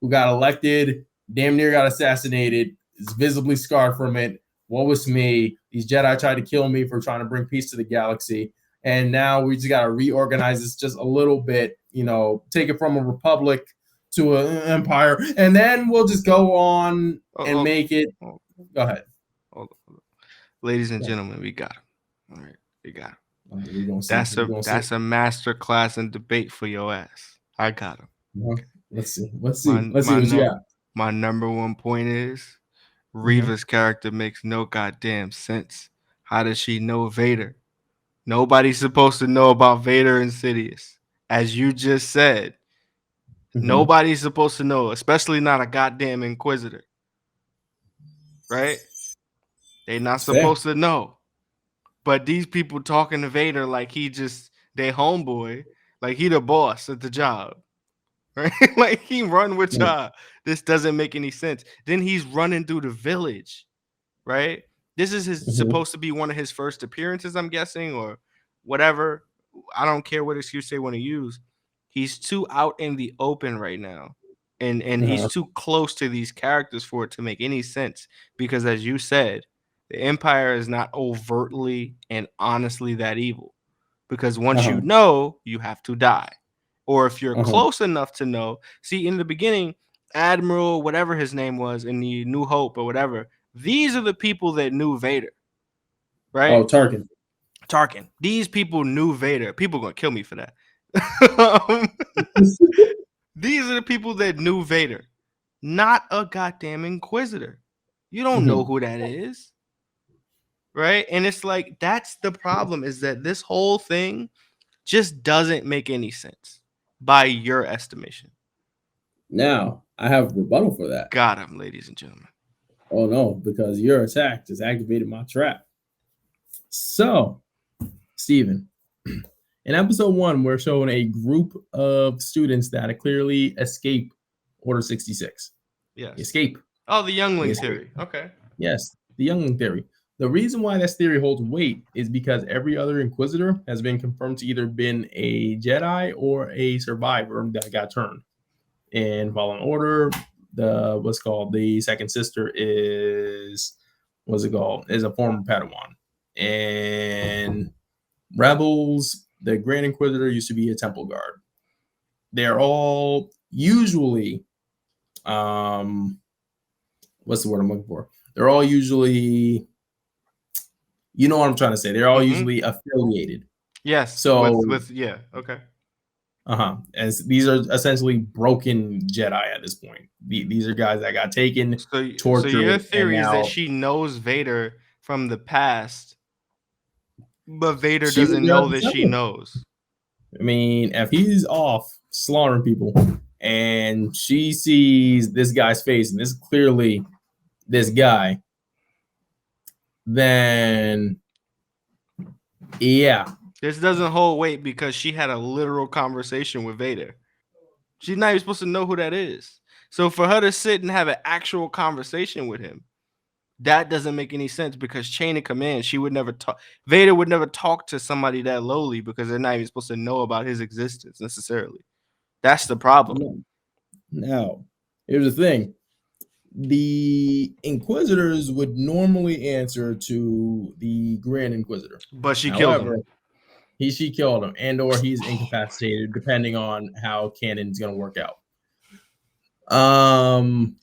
Speaker 2: who got elected, damn near got assassinated, is visibly scarred from it. Woe is me. These Jedi tried to kill me for trying to bring peace to the galaxy. And now we just got to reorganize this just a little bit, take it from a republic to an empire. And then we'll just go on and make it. Go ahead.
Speaker 1: Hold on. Ladies and gentlemen, we got him. All right, we got him. That's a master class in debate for your ass. I got him.
Speaker 2: Okay. Let's see what you got.
Speaker 1: My number one point is Reva's character makes no goddamn sense. How does she know Vader? Nobody's supposed to know about Vader and Sidious. As you just said, nobody's supposed to know, especially not a goddamn Inquisitor. Right? They're not supposed to know. But these people talking to Vader like he just their homeboy, like he the boss at the job, right? Like he run with y'all. This doesn't make any sense. Then he's running through the village, right? This is supposed to be one of his first appearances, I'm guessing, or whatever. I don't care what excuse they want to use. He's too out in the open right now, and he's too close to these characters for it to make any sense. Because as you said, the Empire is not overtly and honestly that evil, because once you know, you have to die. Or if you're close enough to know, see, in the beginning, Admiral, whatever his name was in the New Hope or whatever, these are the people that knew Vader, right?
Speaker 2: Oh,
Speaker 1: Tarkin. These people knew Vader. People are going to kill me for that. These are the people that knew Vader, not a goddamn Inquisitor. You don't know who that is. Right? And it's like, that's the problem, is that this whole thing just doesn't make any sense by your estimation.
Speaker 2: Now, I have a rebuttal for that.
Speaker 1: Got him, ladies and gentlemen.
Speaker 2: Oh, no, because your attack just activated my trap. So, Steven, in episode 1, we're showing a group of students that clearly escape Order 66.
Speaker 1: Yes.
Speaker 2: Escape.
Speaker 1: Oh, the youngling theory. Okay.
Speaker 2: Yes, the youngling theory. The reason why this theory holds weight is because every other Inquisitor has been confirmed to either been a Jedi or a survivor that got turned. In Fallen Order, the second sister is a former Padawan. And Rebels, the Grand Inquisitor used to be a Temple Guard. They're all usually, what's the word I'm looking for? They're all usually, you know what I'm trying to say. They're all usually affiliated.
Speaker 1: Yes.
Speaker 2: So
Speaker 1: yeah. Okay.
Speaker 2: As these are essentially broken Jedi at this point. These are guys that got taken, tortured. So
Speaker 1: your theory is that she knows Vader from the past, but Vader doesn't know that she knows.
Speaker 2: I mean, if he's off slaughtering people and she sees this guy's face and this is clearly this guy, then yeah.
Speaker 1: This doesn't hold weight because she had a literal conversation with Vader. She's not even supposed to know who that is. So for her to sit and have an actual conversation with him, that doesn't make any sense because chain of command, she would never talk. Vader would never talk to somebody that lowly because they're not even supposed to know about his existence necessarily. That's the problem.
Speaker 2: Now, here's the thing. The Inquisitors would normally answer to the Grand Inquisitor.
Speaker 1: But she killed him.
Speaker 2: She killed him, and or he's incapacitated, depending on how canon's going to work out.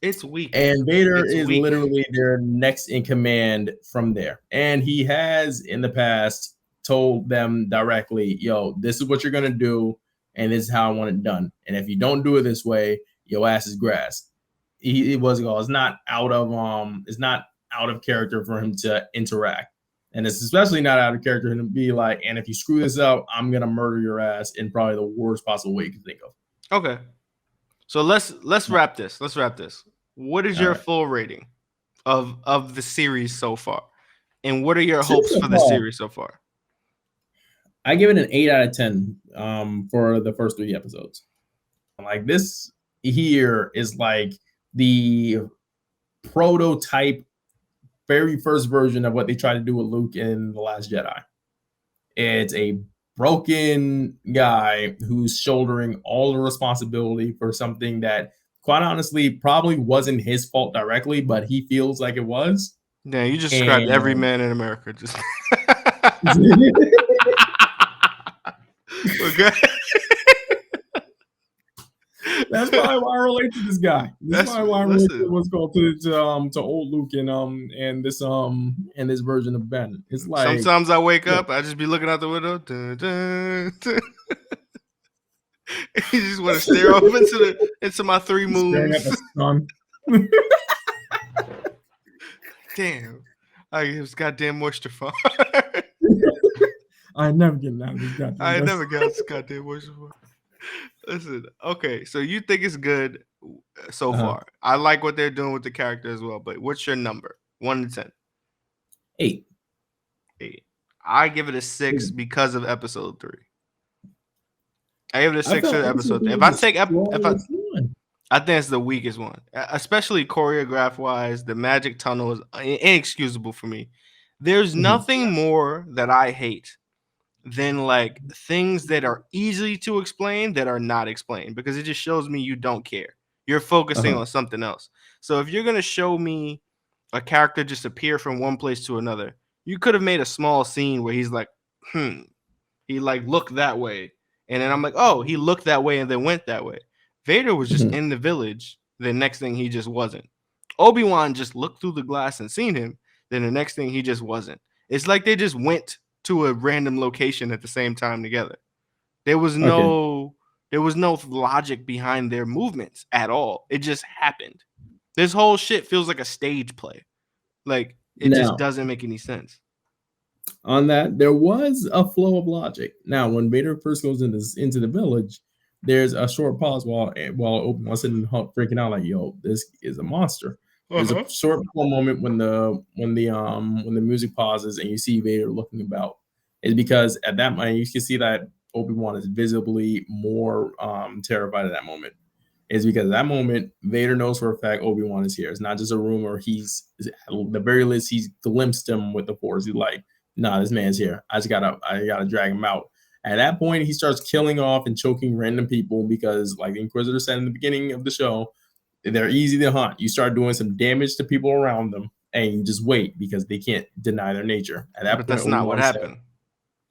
Speaker 1: It's weak.
Speaker 2: And Vader is literally their next in command from there. And he has in the past told them directly, yo, this is what you're going to do, and this is how I want it done. And if you don't do it this way, your ass is grass. It's not out of character for him to interact. And it's especially not out of character for him to be like, and if you screw this up, I'm gonna murder your ass in probably the worst possible way you can think of.
Speaker 1: Okay. So let's wrap this. What is your full rating of the series so far? And what are your hopes for the series so far?
Speaker 2: I give it an 8 out of 10 for the first 3 episodes. Like, this here is like the prototype, very first version of what they tried to do with Luke in The Last Jedi. It's a broken guy who's shouldering all the responsibility for something that, quite honestly, probably wasn't his fault directly, but he feels like it was.
Speaker 1: Yeah, you just described every man in America. Just okay.
Speaker 2: That's probably why I relate to this guy. That's probably why I relate to what's called to old Luke and this version of Ben. It's like
Speaker 1: sometimes I wake up, I just be looking out the window. Dun, dun, dun. You just want to stare off into my 3 moons. Damn, it was goddamn moisture farm.
Speaker 2: I never get out of this goddamn.
Speaker 1: I never got this goddamn moisture farm. Listen, okay, so you think it's good so far. I like what they're doing with the character as well, but what's your number? 1 to 10?
Speaker 2: 8.
Speaker 1: I give it a 6 because of episode 3. I give it a 6 for episode 3. I think it's the weakest one, especially choreograph wise. The magic tunnel is inexcusable for me. There's nothing more that I hate than like things that are easy to explain that are not explained, because it just shows me you don't care. You're focusing on something else. So if you're going to show me a character just appear from one place to another, you could have made a small scene where he's like, he like looked that way. And then I'm like, oh, he looked that way and then went that way. Vader was just in the village. The next thing he just wasn't. Obi-Wan just looked through the glass and seen him. Then the next thing he just wasn't. It's like they just went to a random location at the same time together. There was no logic behind their movements at all. It just happened. This whole shit feels like a stage play. Like it just doesn't make any sense.
Speaker 2: On that, there was a flow of logic. Now, when Vader first goes into the village, there's a short pause while Obi-Wan's sitting freaking out like, "Yo, this is a monster." There's a short moment when the music pauses and you see Vader looking about. It's because at that moment you can see that Obi-Wan is visibly more terrified at that moment. It's because at that moment Vader knows for a fact Obi-Wan is here. It's not just a rumor. He's at the very least he's glimpsed him with the Force. He's like, nah, this man's here. I gotta drag him out. At that point, he starts killing off and choking random people because, like the Inquisitor said in the beginning of the show, they're easy to hunt. You start doing some damage to people around them, and you just wait because they can't deny their nature. At that point,
Speaker 1: that's not what happened.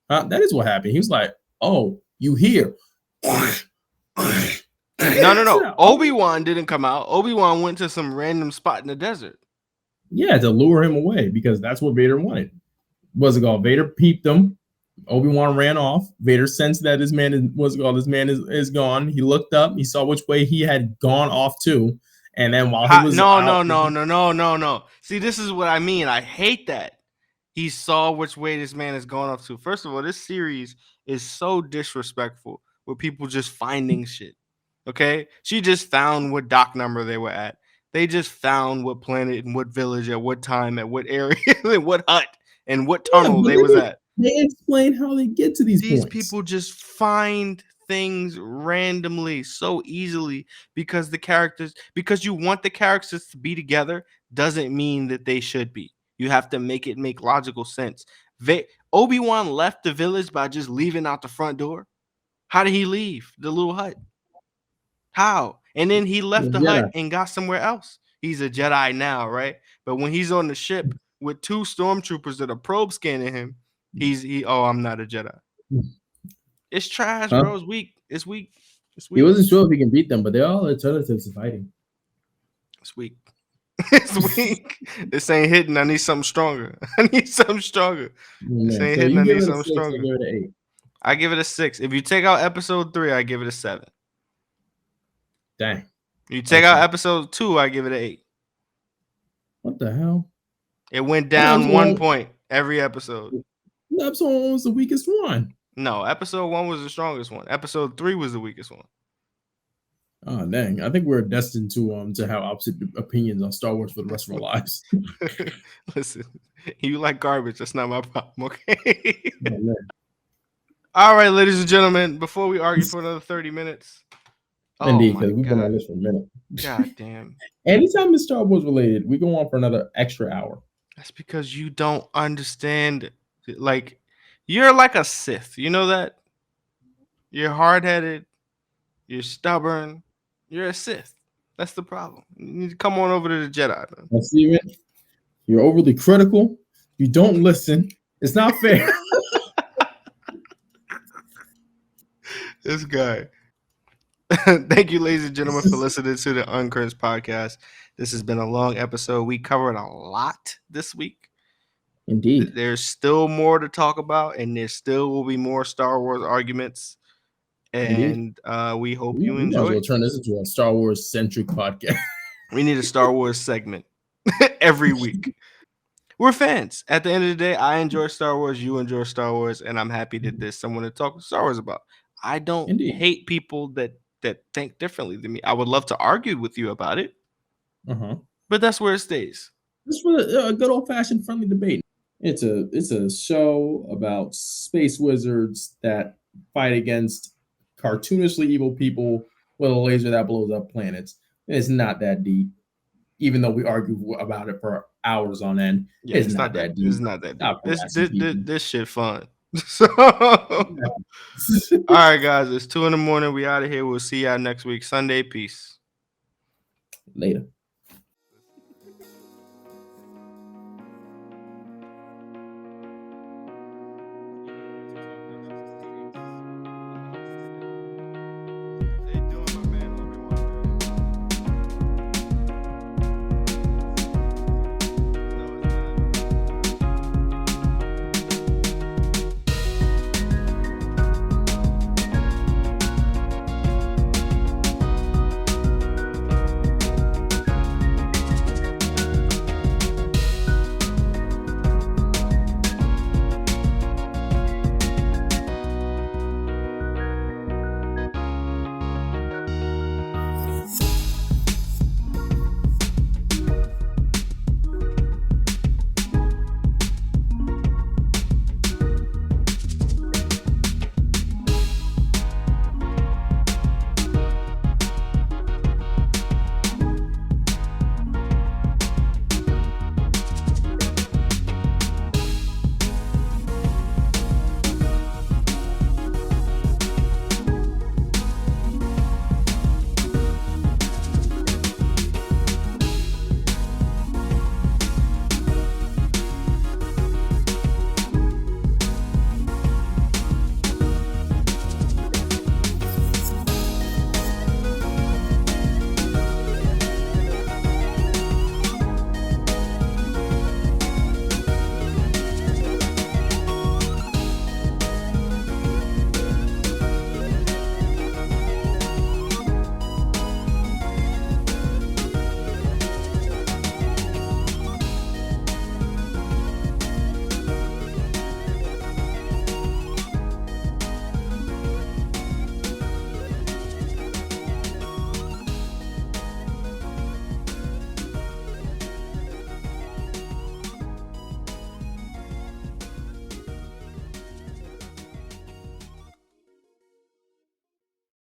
Speaker 2: That is what happened. He was like, "Oh, you here?"
Speaker 1: No. Obi-Wan didn't come out. Obi-Wan went to some random spot in the desert.
Speaker 2: Yeah, to lure him away because that's what Vader wanted. What's it called? Vader peeped him. Obi-Wan ran off. Vader sensed that this man is gone. He looked up. He saw which way he had gone off to. And then while he was
Speaker 1: no. See, this is what I mean. I hate that. He saw which way this man is going off to. First of all, this series is so disrespectful with people just finding shit. Okay? She just found what dock number they were at. They just found what planet and what village at what time at what area and what hut and what tunnel they was at.
Speaker 2: They explain how they get to these points.
Speaker 1: People just find things randomly so easily because you want the characters to be together doesn't mean that they should be. You have to make it make logical sense. Obi-Wan left the village by just leaving out the front door. How did he leave the little hut? How? And then he left the hut and got somewhere else. He's a Jedi now, right? But when he's on the ship with 2 stormtroopers that are probe scanning him, I'm not a Jedi. It's trash, bro. It's weak. It's weak.
Speaker 2: He wasn't sure if he can beat them, but they're all alternatives to fighting.
Speaker 1: It's weak. It's weak. This ain't hitting. I need something stronger. This ain't hitting. I need something stronger. I give it a 6. If you take out episode 3, I give it a 7.
Speaker 2: Dang.
Speaker 1: You take out episode 2, I give it an 8.
Speaker 2: What the hell?
Speaker 1: It went down 1 point every episode.
Speaker 2: Episode 1 was the weakest one.
Speaker 1: No, episode 1 was the strongest one. Episode 3 was the weakest one.
Speaker 2: Oh dang! I think we're destined to have opposite opinions on Star Wars for the rest of our lives.
Speaker 1: Listen, you like garbage. That's not my problem. Okay. All right, ladies and gentlemen. Before we argue for another 30 minutes.
Speaker 2: Indeed, because we've been on this for a minute.
Speaker 1: God damn.
Speaker 2: Anytime it's Star Wars related, we go on for another extra hour.
Speaker 1: That's because you don't understand. Like, you're like a Sith. You know that? You're hard-headed. You're stubborn. You're a Sith. That's the problem. You need to come on over to the Jedi, man.
Speaker 2: Steven, you're overly critical. You don't listen. It's not fair.
Speaker 1: This guy. Thank you, ladies and gentlemen, for listening to the Uncringed Podcast. This has been a long episode. We covered a lot this week.
Speaker 2: Indeed.
Speaker 1: There's still more to talk about, and there still will be more Star Wars arguments. And we hope you enjoy.
Speaker 2: We'll turn this into a Star Wars centric podcast.
Speaker 1: We need a Star Wars segment every week. We're fans. At the end of the day, I enjoy Star Wars. You enjoy Star Wars, and I'm happy that there's someone to talk Star Wars about. I don't hate people that think differently than me. I would love to argue with you about it, but that's where it stays.
Speaker 2: Just for a good old fashioned friendly debate. It's a show about space wizards that fight against cartoonishly evil people with a laser that blows up planets. It's not that deep, even though we argue about it for hours on end.
Speaker 1: Yeah, it's not that deep. It's not that deep. This shit fun. So, all right, guys, it's 2 a.m. We out of here. We'll see y'all next week. Sunday. Peace.
Speaker 2: Later.